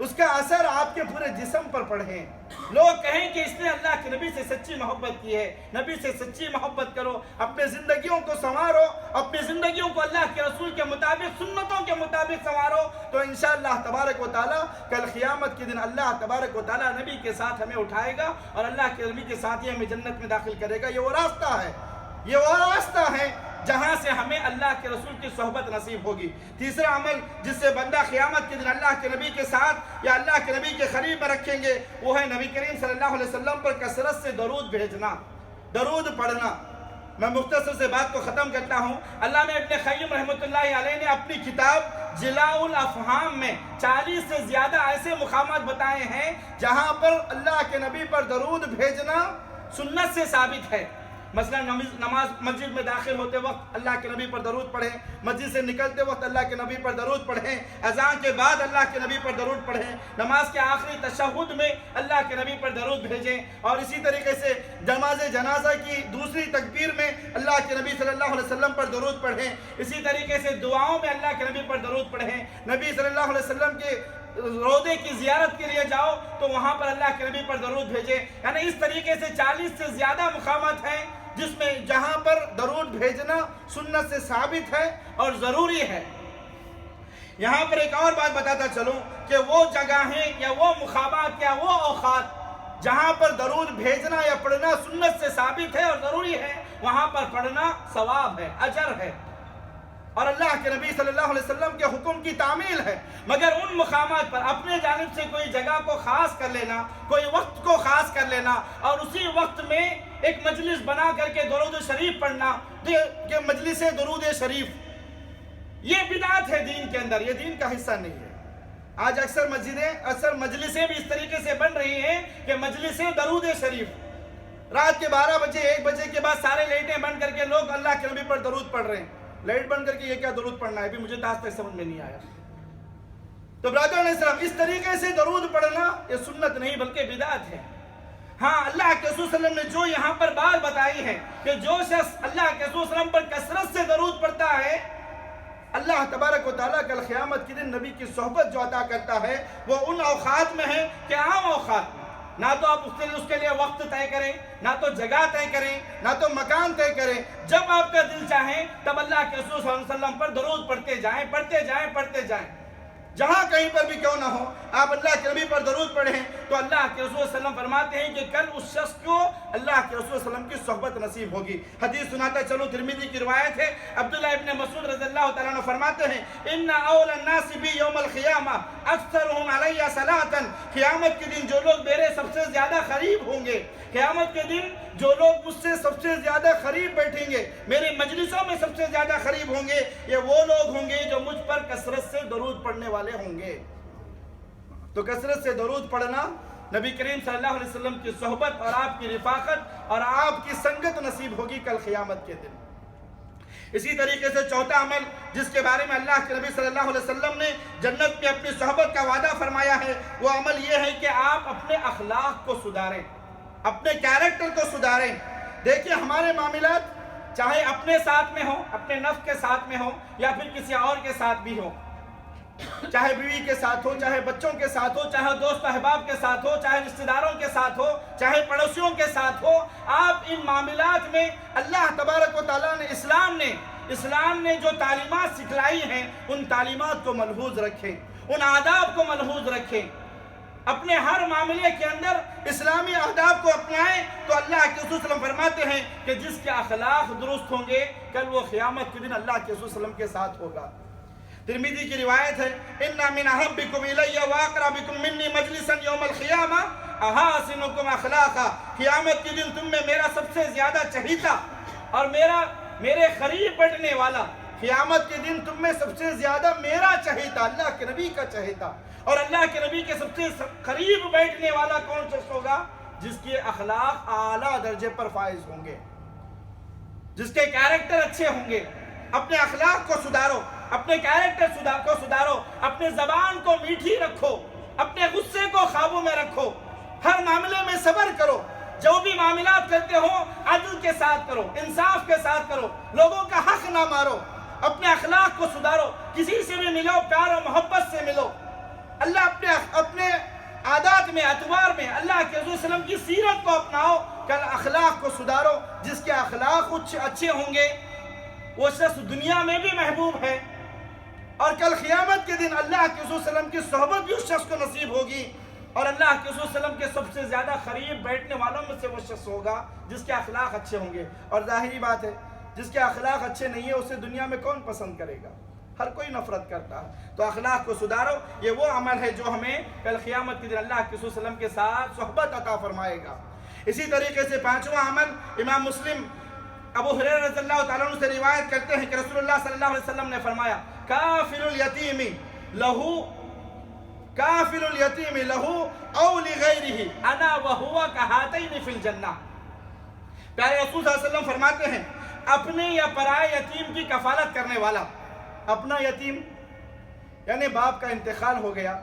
اس کا اثر آپ کے پورے جسم پر پڑے، لوگ کہیں کہ اس نے اللہ کے نبی سے سچی محبت کی ہے۔ نبی سے سچی محبت کرو، اپنے زندگیوں کو سنوارو، اپنی زندگیوں کو اللہ کے رسول کے مطابق، سنتوں کے مطابق سنوارو، تو انشاءاللہ تبارک و تعالیٰ کل قیامت کے دن اللہ تبارک و تعالیٰ نبی کے ساتھ ہمیں اٹھائے گا اور اللہ کے نبی کے ساتھ ہی ہمیں جنت میں داخل کرے گا۔ یہ وہ راستہ ہے، یہ وہ راستہ ہے جہاں سے ہمیں اللہ کے رسول کی صحبت نصیب ہوگی۔ تیسرا عمل جس سے بندہ قیامت کے دن اللہ کے نبی کے ساتھ یا اللہ کے نبی کے قریب رکھیں گے، وہ ہے نبی کریم صلی اللہ علیہ وسلم پر کثرت سے درود بھیجنا، درود پڑھنا۔ میں مختصر سے بات کو ختم کرتا ہوں۔ علامہ ابن قیم رحمۃ اللہ علیہ نے اپنی کتاب جلاء الافہام میں 40 سے زیادہ ایسے مقامات بتائے ہیں جہاں پر اللہ کے نبی پر درود بھیجنا سنت سے ثابت ہے۔ مثلا نماز مسجد میں داخل ہوتے وقت اللہ کے نبی پر درود پڑھیں، مسجد سے نکلتے وقت اللہ کے نبی پر درود پڑھیں، اذان کے بعد اللہ کے نبی پر درود پڑھیں، نماز کے آخری تشہد میں اللہ کے نبی پر درود بھیجیں، اور اسی طریقے سے نماز جنازہ کی دوسری تکبیر میں اللہ کے نبی صلی اللہ علیہ وسلم پر درود پڑھیں، اسی طریقے سے دعاؤں میں اللہ کے نبی پر درود پڑھیں، نبی صلی اللہ علیہ وسلم کے روضے کی زیارت کے لیے جاؤ تو وہاں پر اللہ کے نبی پر درود بھیجیں۔ یعنی اس طریقے سے 40 سے زیادہ مقامات ہیں جس میں جہاں پر درود بھیجنا سنت سے ثابت ہے اور ضروری ہے۔ یہاں پر ایک اور بات بتاتا چلوں کہ وہ جگہیں یا وہ مقامات یا وہ اوقات جہاں پر درود بھیجنا یا پڑھنا سنت سے ثابت ہے اور ضروری ہے، وہاں پر پڑھنا ثواب ہے، اجر ہے، اور اللہ کے نبی صلی اللہ علیہ وسلم کے حکم کی تعمیل ہے۔ مگر ان مقامات پر اپنے جانب سے کوئی جگہ کو خاص کر لینا، کوئی وقت کو خاص کر لینا، اور اسی وقت میں ایک مجلس بنا کر کے درود شریف پڑھنا کہ مجلس درود شریف، یہ بدعت ہے دین کے اندر، یہ دین کا حصہ نہیں ہے۔ آج اکثر مجلسیں بھی اس طریقے سے بن رہی ہیں کہ مجلس درود شریف، رات کے 12 بجے 1 بجے کے بعد سارے لائٹیں بند کر کے لوگ اللہ کے نبی پر درود پڑھ رہے ہیں۔ لائٹ بند کر کے یہ کیا درود پڑھنا ہے، بھی مجھے آج تک سمجھ میں نہیں آیا۔ تو برادران اسلام، اس طریقے سے درود پڑھنا یہ سنت نہیں بلکہ بدعت ہے۔ ہاں، اللہ کے رسول صلی اللہ علیہ وسلم نے جو یہاں پر بات بتائی ہے کہ جو شخص اللہ کے رسول صلی اللہ علیہ وسلم پر کثرت سے درود پڑھتا ہے، اللہ تبارک و تعالیٰ کل قیامت کے دن نبی کی صحبت جو عطا کرتا ہے وہ ان اوقات میں ہے کہ عام اوقات میں، نہ تو آپ اس کے لیے وقت طے کریں، نہ تو جگہ طے کریں، نہ تو مکان طے کریں، جب آپ کا دل چاہے تب اللہ کے رسول صلی اللہ علیہ وسلم پر درود پڑھتے جائیں، پڑھتے جائیں، پڑھتے جائیں۔ جہاں کہیں پر بھی کیوں نہ ہو، آپ اللہ کے نبی پر درود پڑھیں تو اللہ کے رسول صلی اللہ علیہ وسلم فرماتے ہیں کہ کل اس شخص کو اللہ کے رسول صلی اللہ علیہ وسلم کی صحبت نصیب ہوگی۔ حدیث سناتا چلو، ترمذی کی روایت ہے، عبداللہ ابن مسعود رضی اللہ تعالیٰ عنہ فرماتے ہیں، ان اول الناس بی یوم القیامہ اکثرهم علی صلاۃ، قیامت کے دن جو لوگ میرے سب سے زیادہ قریب ہوں گے، قیامت کے دن جو لوگ مجھ سے سب سے زیادہ قریب بیٹھیں گے، میرے مجلسوں میں سب سے زیادہ قریب ہوں گے، یہ وہ لوگ ہوں گے جو مجھ پر کثرت سے درود پڑھنے والے ہوں گے۔ تو کثرت سے درود پڑھنا، نبی کریم صلی اللہ علیہ وسلم کی صحبت اور آپ کی رفاقت اور آپ کی سنگت نصیب ہوگی کل قیامت کے دن۔ اسی طریقے سے چوتھا عمل جس کے بارے میں اللہ کے نبی صلی اللہ علیہ وسلم نے جنت میں اپنی صحبت کا وعدہ فرمایا ہے، وہ عمل یہ ہے کہ آپ اپنے اخلاق کو سدھاریں، اپنے کیریکٹر کو سدھاریں۔ دیکھیں، ہمارے معاملات چاہے اپنے ساتھ میں ہوں، اپنے نفس کے ساتھ میں ہوں، یا پھر کسی اور کے ساتھ بھی ہوں، چاہے بیوی کے ساتھ ہو، چاہے بچوں کے ساتھ ہو، چاہے دوست احباب کے ساتھ ہو، چاہے رشتہ داروں کے ساتھ ہو، چاہے پڑوسیوں کے ساتھ ہو، آپ ان معاملات میں اللہ تبارک و تعالیٰ نے اسلام نے جو تعلیمات سکھلائی ہیں ان تعلیمات کو ملحوظ رکھیں، ان آداب کو ملحوظ رکھیں، اپنے ہر معاملے کے اندر اسلامی آداب کو اپنائیں۔ تو اللہ کے رسول صلی اللہ علیہ وسلم فرماتے ہیں کہ جس کے اخلاق درست ہوں گے کل وہ قیامت کے دن اللہ کے رسول صلی اللہ علیہ وسلم کے ساتھ ہوگا۔ ترمذی کی روایت ہے، اِنَّ مِنْ أَحَبِّكُمْ إِلَيَّ وَأَقْرَبِكُمْ مِنِّي مَجْلِسًا يَوْمَ الْقِيَامَةِ أَحَاسِنُكُمْ أَخْلَاقًا، قیامت کے دن تم میں میرا سب سے زیادہ چہیتا اور میرے قریب بیٹھنے والا، قیامت کے دن تم میں سب سے زیادہ میرا چہیتا، اللہ کے نبی کا چہیتا، اور اللہ کے نبی کے سب سے قریب بیٹھنے والا کون شخص ہوگا؟ جس کے اخلاق اعلیٰ درجے پر فائز ہوں گے، جس کے کیریکٹر اچھے ہوں گے۔ اپنے اخلاق کو سدھارو، اپنے کیریکٹر کو سدھارو، اپنے زبان کو میٹھی رکھو، اپنے غصے کو قابو میں رکھو، ہر معاملے میں صبر کرو، جو بھی معاملات کرتے ہو عدل کے ساتھ کرو، انصاف کے ساتھ کرو، لوگوں کا حق نہ مارو، اپنے اخلاق کو سدھارو، کسی سے بھی ملو پیار و محبت سے ملو، اللہ اپنے عادات میں، اطوار میں اللہ کے رسول صلی اللہ علیہ وسلم کی سیرت کو اپناؤ، کل اخلاق کو سدھارو۔ جس کے اخلاق اچھے ہوں گے وہ شخص دنیا میں بھی محبوب ہے، اور کل قیامت کے دن اللہ کے رسول صلی اللہ علیہ وسلم کی صحبت بھی اس شخص کو نصیب ہوگی، اور اللہ کے رسول صلی اللہ علیہ وسلم کے سب سے زیادہ قریب بیٹھنے والوں میں سے وہ شخص ہوگا جس کے اخلاق اچھے ہوں گے۔ اور ظاہری بات ہے، جس کے اخلاق اچھے نہیں ہیں اسے دنیا میں کون پسند کرے گا؟ ہر کوئی نفرت کرتا ہے۔ تو اخلاق کو سدھارو، یہ وہ عمل ہے جو ہمیں کل قیامت کے دن اللہ کے رسول صلی اللہ علیہ وسلم کے ساتھ صحبت عطا فرمائے گا۔ اسی طریقے سے پانچواں عمل، امام مسلم ابو ہریرہ رضی اللہ تعالیٰ عنہ سے روایت کرتے ہیں کہ رسول اللہ صلی اللہ علیہ وسلم نے فرمایا، کافل الیتیم لہو او لغیرہ انا وہو کہاتین فی الجنہ۔ پیارے رسول صلی اللہ علیہ وسلم فرماتے ہیں، اپنے یا پرائے یتیم کی کفالت کرنے والا، اپنا یتیم یعنی باپ کا انتقال ہو گیا،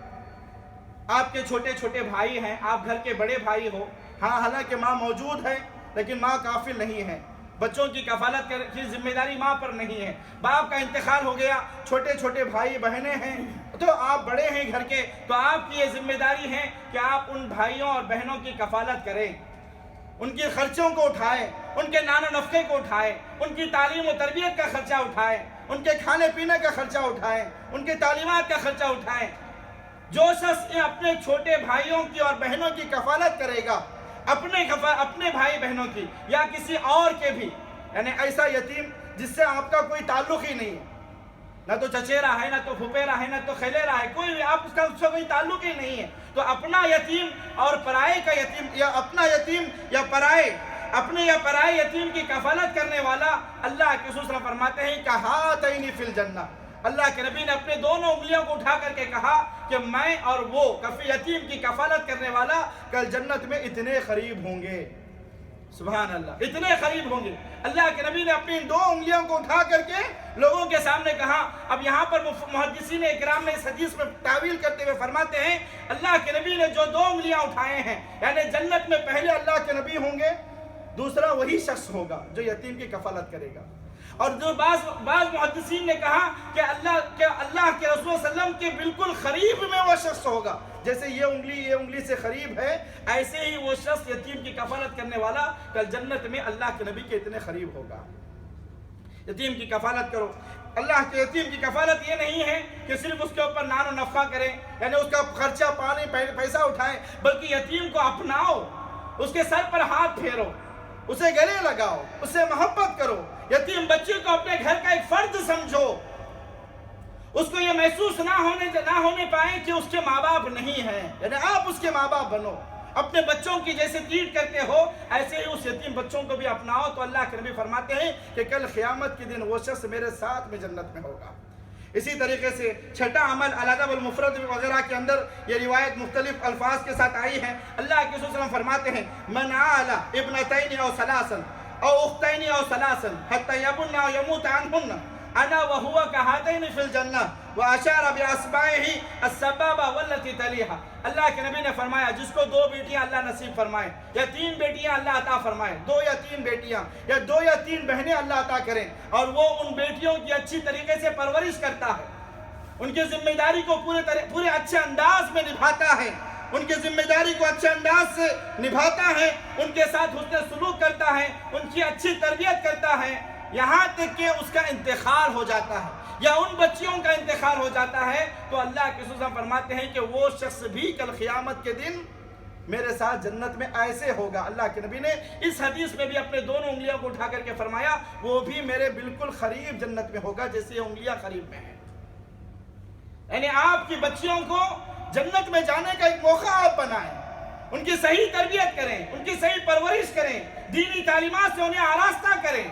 آپ کے چھوٹے چھوٹے بھائی ہیں، آپ گھر کے بڑے بھائی ہو، ہاں حالانکہ ماں موجود ہے لیکن ماں کافل نہیں ہے، بچوں کی کفالت کی ذمہ داری ماں پر نہیں ہے، باپ کا انتقال ہو گیا، چھوٹے چھوٹے بھائی بہنیں ہیں، تو آپ بڑے ہیں گھر کے، تو آپ کی یہ ذمہ داری ہے کہ آپ ان بھائیوں اور بہنوں کی کفالت کریں، ان کے خرچوں کو اٹھائیں، ان کے نان و نفقے کو اٹھائیں، ان کی تعلیم و تربیت کا خرچہ اٹھائیں، ان کے کھانے پینے کا خرچہ اٹھائیں، ان کے تعلیمات کا خرچہ اٹھائیں۔ جو شخص اپنے چھوٹے بھائیوں کی اور بہنوں کی کفالت کرے گا اپنے بھائی بہنوں کی یا کسی اور کے بھی، یعنی ایسا یتیم جس سے آپ کا کوئی تعلق ہی نہیں ہے، نہ تو چچیرا ہے، نہ تو پھپھیرا ہے، نہ تو خلیرا ہے، کوئی آپ اس سے کوئی تعلق ہی نہیں ہے، تو اپنا یتیم اور پرائے کا یتیم، یا اپنا یتیم یا پرائے، اپنے یا پرائے یتیم کی کفالت کرنے والا اللہ کے رسول صلی اللہ علیہ وسلم فرماتے ہیں کہ ہاتین فی الجنہ، اللہ کے نبی نے اپنے دونوں انگلیوں کو اٹھا کر کے کہا کہ میں اور وہ یتیم کی کفالت کرنے والا کل جنت میں اتنے قریب ہوں گے، سبحان اللہ، اتنے قریب ہوں گے۔ اللہ کے نبی نے اپنی دو انگلیوں کو اٹھا کر کے لوگوں کے سامنے کہا۔ اب یہاں پر محدثین اکرام نے اس حدیث میں تعویل کرتے ہوئے فرماتے ہیں اللہ کے نبی نے جو دو انگلیاں اٹھائے ہیں، یعنی جنت میں پہلے اللہ کے نبی ہوں گے، دوسرا وہی شخص ہوگا جو یتیم کی کفالت کرے گا، اور جو بعض محدثین نے کہا کہ اللہ کے رسول صلی اللہ علیہ وسلم کے بالکل قریب میں وہ شخص ہوگا، جیسے یہ انگلی سے قریب ہے، ایسے ہی وہ شخص یتیم کی کفالت کرنے والا کل جنت میں اللہ کے نبی کے اتنے قریب ہوگا۔ یتیم کی کفالت کرو۔ اللہ کے یتیم کی کفالت یہ نہیں ہے کہ صرف اس کے اوپر نان و نفقہ کریں، یعنی اس کا خرچہ پانی پیسہ اٹھائیں، بلکہ یتیم کو اپناؤ، اس کے سر پر ہاتھ پھیرو، اسے گلے لگاؤ، اسے محبت کرو، یتیم بچے کو اپنے گھر کا ایک فرد سمجھو، اس کو یہ محسوس نہ ہونے پائے کہ اس کے ماں باپ نہیں ہیں، یعنی آپ اس کے ماں باپ بنو، اپنے بچوں کی جیسے ٹریٹ کرتے ہو ایسے ہی اس یتیم بچوں کو بھی اپناؤ، تو اللہ کے نبی فرماتے ہیں کہ کل قیامت کے دن وہ شخص میرے ساتھ میں جنت میں ہوگا۔ اسی طریقے سے چھٹا عمل الادب المفرد وغیرہ کے اندر یہ روایت مختلف الفاظ کے ساتھ آئی ہے۔ اللہ کے رسول صلی اللہ علیہ وسلم فرماتے ہیں من عال ابنتین او ثلاثا او اختین او ثلاثا حتی یبن او یموت عنہن انا وہو کہاتین فی الجنہ واشار باصبعہ السبابہ والتی تلیہا۔ اللہ کے نبی نے فرمایا جس کو دو بیٹیاں اللہ نصیب فرمائے یا تین بیٹیاں اللہ عطا فرمائے، دو یا تین بیٹیاں یا دو یا تین بہنیں اللہ عطا کریں، اور وہ ان بیٹیوں کی اچھی طریقے سے پرورش کرتا ہے، ان کی ذمہ داری کو پورے اچھے انداز میں نبھاتا ہے، ان کی ذمہ داری کو اچھے انداز سے نبھاتا ہے، ان کے ساتھ حسن سلوک کرتا ہے، ان کی اچھی تربیت کرتا ہے، یہاں تک کہ اس کا انتقال ہو جاتا ہے یا ان بچیوں کا انتقال ہو جاتا ہے، تو اللہ کے رسول فرماتے ہیں کہ وہ شخص بھی کل قیامت کے دن میرے ساتھ جنت میں ایسے ہوگا۔ اللہ کے نبی نے اس حدیث میں بھی اپنے دونوں انگلیوں کو اٹھا کر کے فرمایا وہ بھی میرے بالکل قریب جنت میں ہوگا جیسے یہ انگلیاں قریب میں ہیں۔ یعنی آپ کی بچیوں کو جنت میں جانے کا ایک موقع آپ بنائیں، ان کی صحیح تربیت کریں، ان کی صحیح پرورش کریں، دینی تعلیمات سے انہیں آراستہ کریں،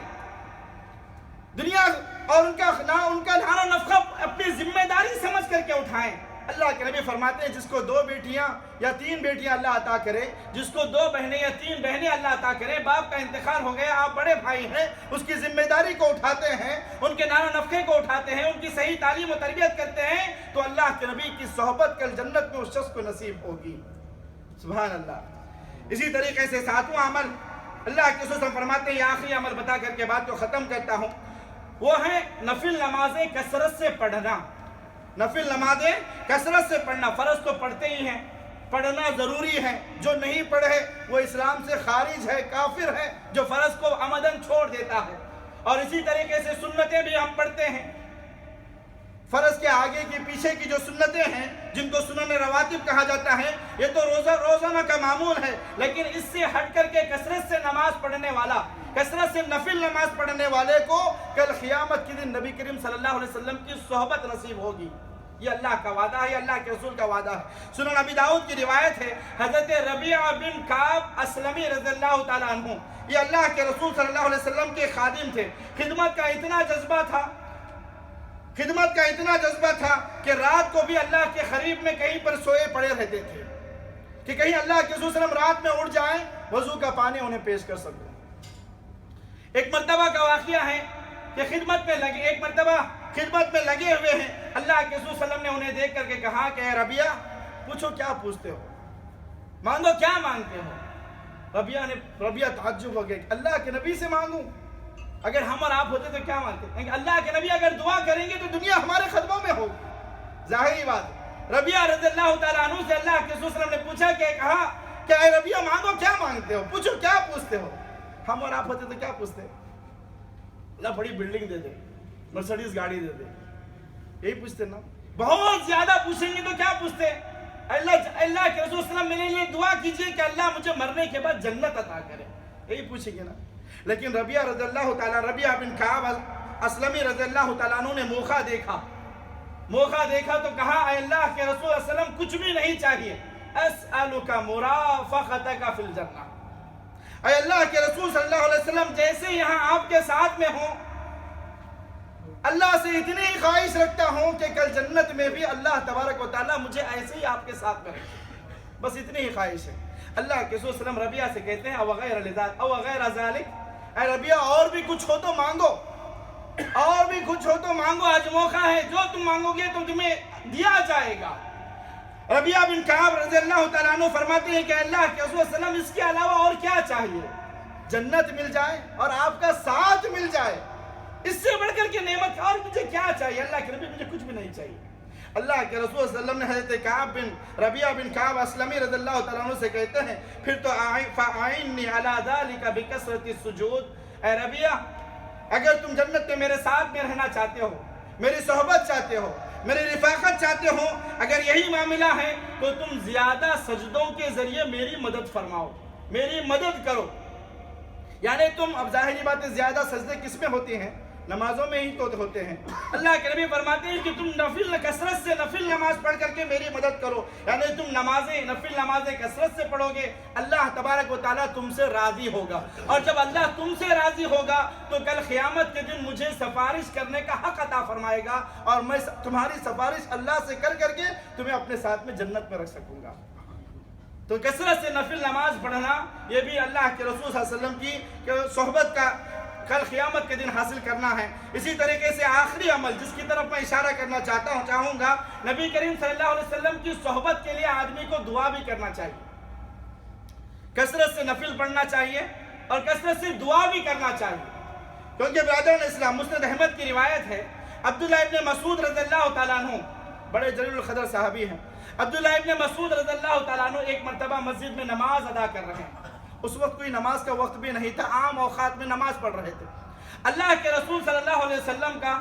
دنیا اور ان کا نان و نفقہ اپنی ذمہ داری سمجھ کر کے اٹھائیں۔ اللہ کے نبی فرماتے ہیں جس کو دو بیٹیاں یا تین بیٹیاں اللہ عطا کرے، جس کو دو بہنیں یا تین بہنیں اللہ عطا کرے، باپ کا انتقال ہو گیا، آپ بڑے بھائی ہیں، اس کی ذمہ داری کو اٹھاتے ہیں، ان کے نان و نفقے کو اٹھاتے ہیں، ان کی صحیح تعلیم و تربیت کرتے ہیں، تو اللہ کے نبی کی صحبت کل جنت میں اس شخص کو نصیب ہوگی۔ سبحان اللہ۔ اسی طریقے سے ساتواں عمل اللہ کے رسول فرماتے ہیں، یہ آخری عمل بتا کر کے بات کو ختم کرتا ہوں، وہ ہے نفل نمازیں کثرت سے پڑھنا۔ نفل نمازیں کثرت سے پڑھنا، فرض تو پڑھتے ہی ہیں، پڑھنا ضروری ہے، جو نہیں پڑھے وہ اسلام سے خارج ہے، کافر ہے، جو فرض کو عمدن چھوڑ دیتا ہے۔ اور اسی طریقے سے سنتیں بھی ہم پڑھتے ہیں، فرض کے آگے کی پیچھے کی جو سنتیں ہیں جن کو سنن رواتب کہا جاتا ہے، یہ تو روزانہ کا معمول ہے، لیکن اس سے ہٹ کر کے کثرت سے نماز پڑھنے والا، کثرت سے نفل نماز پڑھنے والے کو کل قیامت کے دن نبی کریم صلی اللہ علیہ وسلم کی صحبت نصیب ہوگی۔ یہ اللہ کا وعدہ ہے، یہ اللہ کے رسول کا وعدہ ہے۔ سنن ابی داؤد کی روایت ہے، حضرت ربیعہ بن کعب اسلمی رضی اللہ تعالیٰ عنہ، یہ اللہ کے رسول صلی اللہ علیہ وسلم کے خادم تھے۔ خدمت کا اتنا جذبہ تھا کہ رات کو بھی اللہ کے قریب میں کہیں پر سوئے پڑے رہتے تھے کہ کہیں اللہ کے رسول صلی اللہ علیہ وسلم رات میں اٹھ جائیں، وضو کا پانی انہیں پیش کر سکوں۔ ایک مرتبہ کا واقعہ ہے کہ ایک مرتبہ خدمت میں لگے ہوئے ہیں، اللہ کے رسول صلی اللہ علیہ وسلم نے انہیں دیکھ کر کے کہا کہ اے ربیعہ پوچھو کیا پوچھتے ہو، مانگو کیا مانگتے ہو۔ ربیعہ تعجب ہو گئے، اللہ کے نبی سے مانگوں؟ اگر ہم اور آپ ہوتے تو کیا مانگتے؟ اللہ کے نبی اگر دعا کریں گے تو دنیا ہمارے قدموں میں ہوگی، ظاہری بات۔ ربیعہ رضی اللہ تعالیٰ عنہ سے اللہ کے رسول صلی اللہ علیہ وسلم نے پوچھا کہ کہا کہ اے ربیعہ مانگو کیا مانگتے ہو، پوچھو کیا پوچھتے ہو۔ ہم اور آپ ہوتے تو کیا پوچھتے؟ اللہ بڑی بلڈنگ دے دے، مرسڈیز گاڑی دے دے، یہی پوچھتے نا۔ بہت زیادہ پوچھیں گے تو کیا پوچھتے؟ اللہ اللہ کے رسول صلی اللہ علیہ وسلم میرے لیے دعا کیجئے کہ اللہ مجھے مرنے کے بعد جنت عطا کرے، یہی پوچھیں گے نا۔ لیکن ربیعہ رضی اللہ تعالیٰ، ربیعہ بن کعب اسلمی رضی اللہ تعالیٰ عنہ نے موقع دیکھا تو کہا اے اللہ کے رسول صلی اللہ علیہ وسلم کچھ بھی نہیں چاہیے، اسألک مرافقتک فی الجنہ، اے اللہ کے رسول صلی اللہ علیہ وسلم جیسے یہاں آپ کے ساتھ میں ہوں، اللہ سے اتنی ہی خواہش رکھتا ہوں کہ کل جنت میں بھی اللہ تبارک و تعالیٰ مجھے ایسے ہی آپ کے ساتھ میں رکھے، بس اتنی ہی خواہش ہے۔ اللہ کے رسول صلی اللہ علیہ وسلم ربیعہ سے کہتے ہیں او غیر لذات او غیر ذالک، اے ربیعہ اور بھی کچھ ہو تو مانگو، اور بھی کچھ ہو تو مانگو، آج موقع ہے، جو تم مانگو گے تو تمہیں دیا جائے گا۔ ربیعہ بن کعب رضی اللہ تعالیٰ عنہ فرماتے ہیں کہ اللہ کے رسول صلی اللہ علیہ وسلم اس کے علاوہ اور کیا چاہیے؟ جنت مل جائے اور آپ کا ساتھ مل جائے، اس سے بڑھ کر کے نعمت اور مجھے کیا چاہیے؟ اللہ کے نبی مجھے کچھ بھی نہیں چاہیے۔ اللہ کے رسول صلی اللہ علیہ وسلم نے حضرت ربیعہ بن کعب اسلمی رضی اللہ تعالیٰ عنہ سے کہتے ہیں پھر تو فَأَعِنِّي عَلَى ذَلِكَ بِكَثْرَةِ السُّجُودِ، اے ربیعہ اگر تم جنت میں میرے ساتھ میں رہنا چاہتے ہو، میری صحبت چاہتے ہو، میری رفاقت چاہتے ہو، اگر یہی معاملہ ہے تو تم زیادہ سجدوں کے ذریعے میری مدد فرماؤ، میری مدد کرو۔ یعنی تم، اب ظاہری بات ہے زیادہ سجدے کس میں ہوتی ہیں؟ نمازوں میں ہی تو ہوتے ہیں۔ اللہ کے نبی فرماتے ہیں کہ تم کثرت سے نفل نماز پڑھ کر کے میری مدد کرو، یعنی تم نفل نمازیں کثرت سے پڑھو گے، اللہ تبارک و تعالیٰ تم سے راضی ہوگا، اور جب اللہ تم سے راضی ہوگا تو کل قیامت کے دن مجھے سفارش کرنے کا حق عطا فرمائے گا، اور میں تمہاری سفارش اللہ سے کر کے تمہیں اپنے ساتھ میں جنت میں رکھ سکوں گا۔ تو کثرت سے نفل نماز پڑھنا یہ بھی اللہ کے رسول صلی اللہ علیہ وسلم کی صحبت کا کل قیامت کے دن حاصل کرنا ہے۔ اسی طریقے سے آخری عمل جس کی طرف میں اشارہ کرنا چاہوں گا، نبی کریم صلی اللہ علیہ وسلم کی صحبت کے لیے آدمی کو دعا بھی کرنا چاہیے، کثرت سے نفل پڑھنا چاہیے اور کثرت سے دعا بھی کرنا چاہیے، کیونکہ برادران اسلام مسند احمد کی روایت ہے، عبداللہ ابن مسعود رضی اللہ تعالیٰ عنہ بڑے جلیل القدر صحابی ہیں، عبداللہ ابن مسعود رضی اللہ تعالیٰ عنہ ایک مرتبہ مسجد میں نماز ادا کر رہے ہیں، اس وقت کوئی نماز کا وقت بھی نہیں تھا، عام اوقات میں نماز پڑھ رہے تھے۔ اللہ کے رسول صلی اللہ علیہ وسلم کا،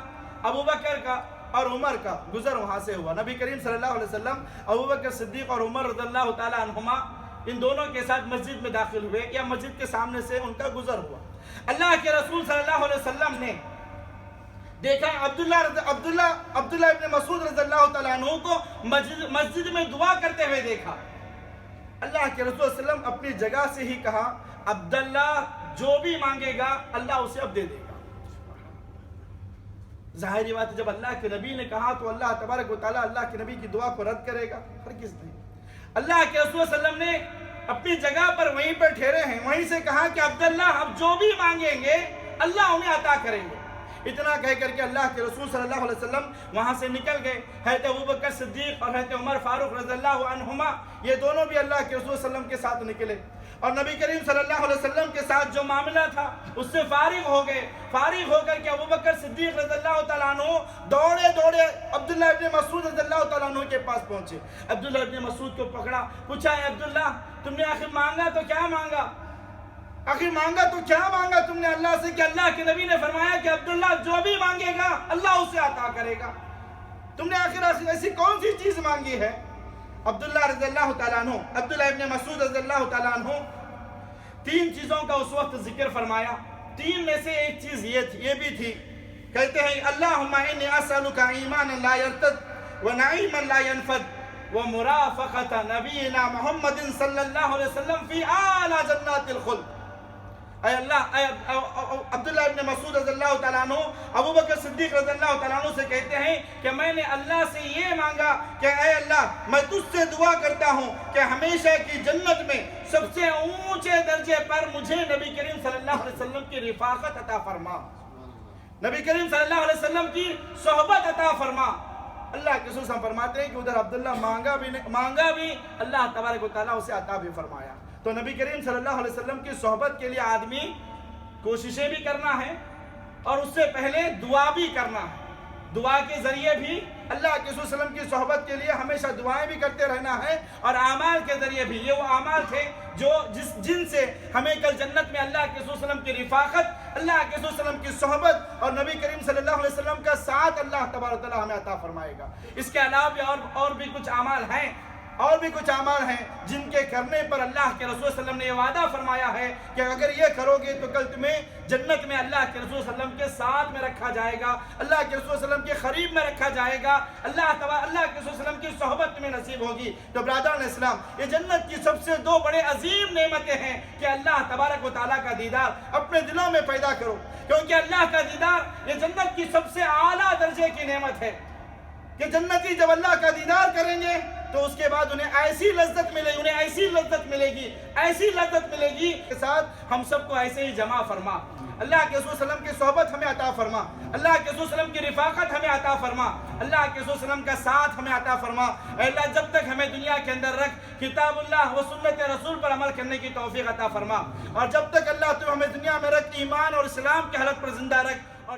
ابو بکر کا اور عمر کا گزر وہاں سے ہوا۔ نبی کریم صلی اللہ علیہ وسلم ابو بکر صدیق اور عمر رضی اللہ تعالیٰ عنہما ان دونوں کے ساتھ مسجد میں داخل ہوئے یا مسجد کے سامنے سے ان کا گزر ہوا۔ اللہ کے رسول صلی اللہ علیہ وسلم نے دیکھا عبداللہ ابن مسعود رضی اللہ تعالیٰ عنہ کو مسجد میں دعا کرتے ہوئے دیکھا۔ اللہ کے رسول صلی اللہ علیہ وسلم اپنی جگہ سے ہی کہا عبداللہ جو بھی مانگے گا اللہ اسے اب دے دے گا۔ ظاہری بات ہے جب اللہ کے نبی نے کہا تو اللہ تبارک و تعالیٰ اللہ کے نبی کی دعا کو رد کرے گا؟ ہرگز نہیں۔ اللہ کے رسول صلی اللہ علیہ وسلم نے اپنی جگہ پر وہیں پر ٹھہرے ہیں، وہیں سے کہا کہ عبداللہ اب جو بھی مانگیں گے اللہ انہیں عطا کریں گے۔ اتنا کہہ کر کے اللہ کے رسول صلی اللہ علیہ وسلم وہاں سے نکل گئے۔ حضرت ابوبکر صدیق اور حضرت عمر فاروق رضی اللہ عنہما یہ دونوں بھی اللہ کے رسول صلی اللہ علیہ وسلم کے ساتھ نکلے، اور نبی کریم صلی اللہ علیہ وسلم کے ساتھ جو معاملہ تھا اس سے فارغ ہو گئے۔ فارغ ہو کر کے ابوبکر صدیق رضی اللہ تعالیٰ عنہ دوڑے عبداللہ ابن مسعود رضی اللہ تعالیٰ عنہ کے پاس پہنچے۔ عبداللہ ابن مسعود کو پکڑا، پوچھا اے عبداللہ تم نے آخر مانگا تو کیا مانگا؟ تم نے اللہ سے کہ اللہ کے نبی نے فرمایا کہ عبداللہ جو بھی مانگے گا اللہ اسے عطا کرے گا، تم نے آخر ایسی کون سی چیز مانگی ہے؟ عبداللہ رضی اللہ تعالیٰ عنہ، عبداللہ ابن مسعود رضی اللہ تعالیٰ عنہ تین چیزوں کا اس وقت ذکر فرمایا۔ تین میں سے ایک چیز یہ بھی تھی، کہتے ہیں اللہم انی اسألک ایمانا لا یرتد ونعیما لا ینفد ومرافقت نبینا محمد صلی اللہ علیہ وسلم فی اعلی جنات الخلد۔ اے اللہ، عبداللہ ابن مسعود رضی اللہ تعالیٰ عنہ ابوبکر صدیق رضی اللہ تعالیٰ عنہ سے کہتے ہیں کہ میں نے اللہ سے یہ مانگا کہ اے اللہ میں تجھ سے دعا کرتا ہوں کہ ہمیشہ کی جنت میں سب سے اونچے درجے پر مجھے نبی کریم صلی اللہ علیہ وسلم کی رفاقت عطا فرما، نبی کریم صلی اللہ علیہ وسلم کی صحبت عطا فرما۔ اللہ کے رسول فرماتے ہیں کہ ادھر عبداللہ مانگا بھی اللہ تبارک و تعالیٰ اسے عطا بھی فرمایا۔ تو نبی کریم صلی اللہ علیہ وسلم کی صحبت کے لیے آدمی کوششیں بھی کرنا ہے اور اس سے پہلے دعا بھی کرنا ہے۔ دعا کے ذریعے بھی اللہ کے رسول صلی اللہ علیہ وسلم کی صحبت کے لیے ہمیشہ دعائیں بھی کرتے رہنا ہے، اور اعمال کے ذریعے بھی۔ یہ وہ اعمال تھے جن سے ہمیں کل جنت میں اللہ کے رسول صلی اللہ علیہ وسلم کی رفاقت، اللہ کے رسول صلی اللہ علیہ وسلم کی صحبت اور نبی کریم صلی اللہ علیہ وسلم کا ساتھ اللہ تبارک و تعالیٰ ہمیں عطا فرمائے گا۔ اس کے علاوہ اور بھی کچھ اعمال ہیں اور بھی کچھ اعمال ہیں جن کے کرنے پر اللہ کے رسول صلی اللہ علیہ وسلم نے یہ وعدہ فرمایا ہے کہ اگر یہ کرو گے تو کل تمہیں جنت میں اللہ کے رسول صلی اللہ علیہ وسلم کے ساتھ میں رکھا جائے گا، اللہ کے رسول صلی اللہ علیہ وسلم کے قریب میں رکھا جائے گا، اللہ کے رسول صلی اللہ علیہ وسلم کی صحبت تمہیں نصیب ہوگی۔ تو برادران اسلام، یہ جنت کی سب سے دو بڑے عظیم نعمتیں ہیں کہ اللہ تبارک و تعالیٰ کا دیدار اپنے دلوں میں پیدا کرو، کیونکہ اللہ کا دیدار یہ جنت کی سب سے اعلیٰ درجے کی نعمت ہے کہ جنتی جب اللہ کا دیدار کریں گے تو اس کے بعد انہیں ایسی لذت ملے گی، ایسی لذت ملے گی کے ساتھ ہم سب کو ایسے ہی جمع فرما۔ اللہ کے رسول صلی اللہ علیہ وسلم کی صحبت ہمیں عطا فرما، اللہ کے رسول صلی اللہ علیہ وسلم کی رفاقت ہمیں عطا فرما، اللہ کے رسول صلی اللہ علیہ وسلم کا ساتھ ہمیں عطا فرما۔ اے اللہ جب تک ہمیں دنیا کے اندر رکھ، کتاب اللہ و سنت رسول پر عمل کرنے کی توفیق عطا فرما، اور جب تک اللہ تو ہمیں دنیا میں رکھ، ایمان اور اسلام کی حالت پر زندہ رکھ، اور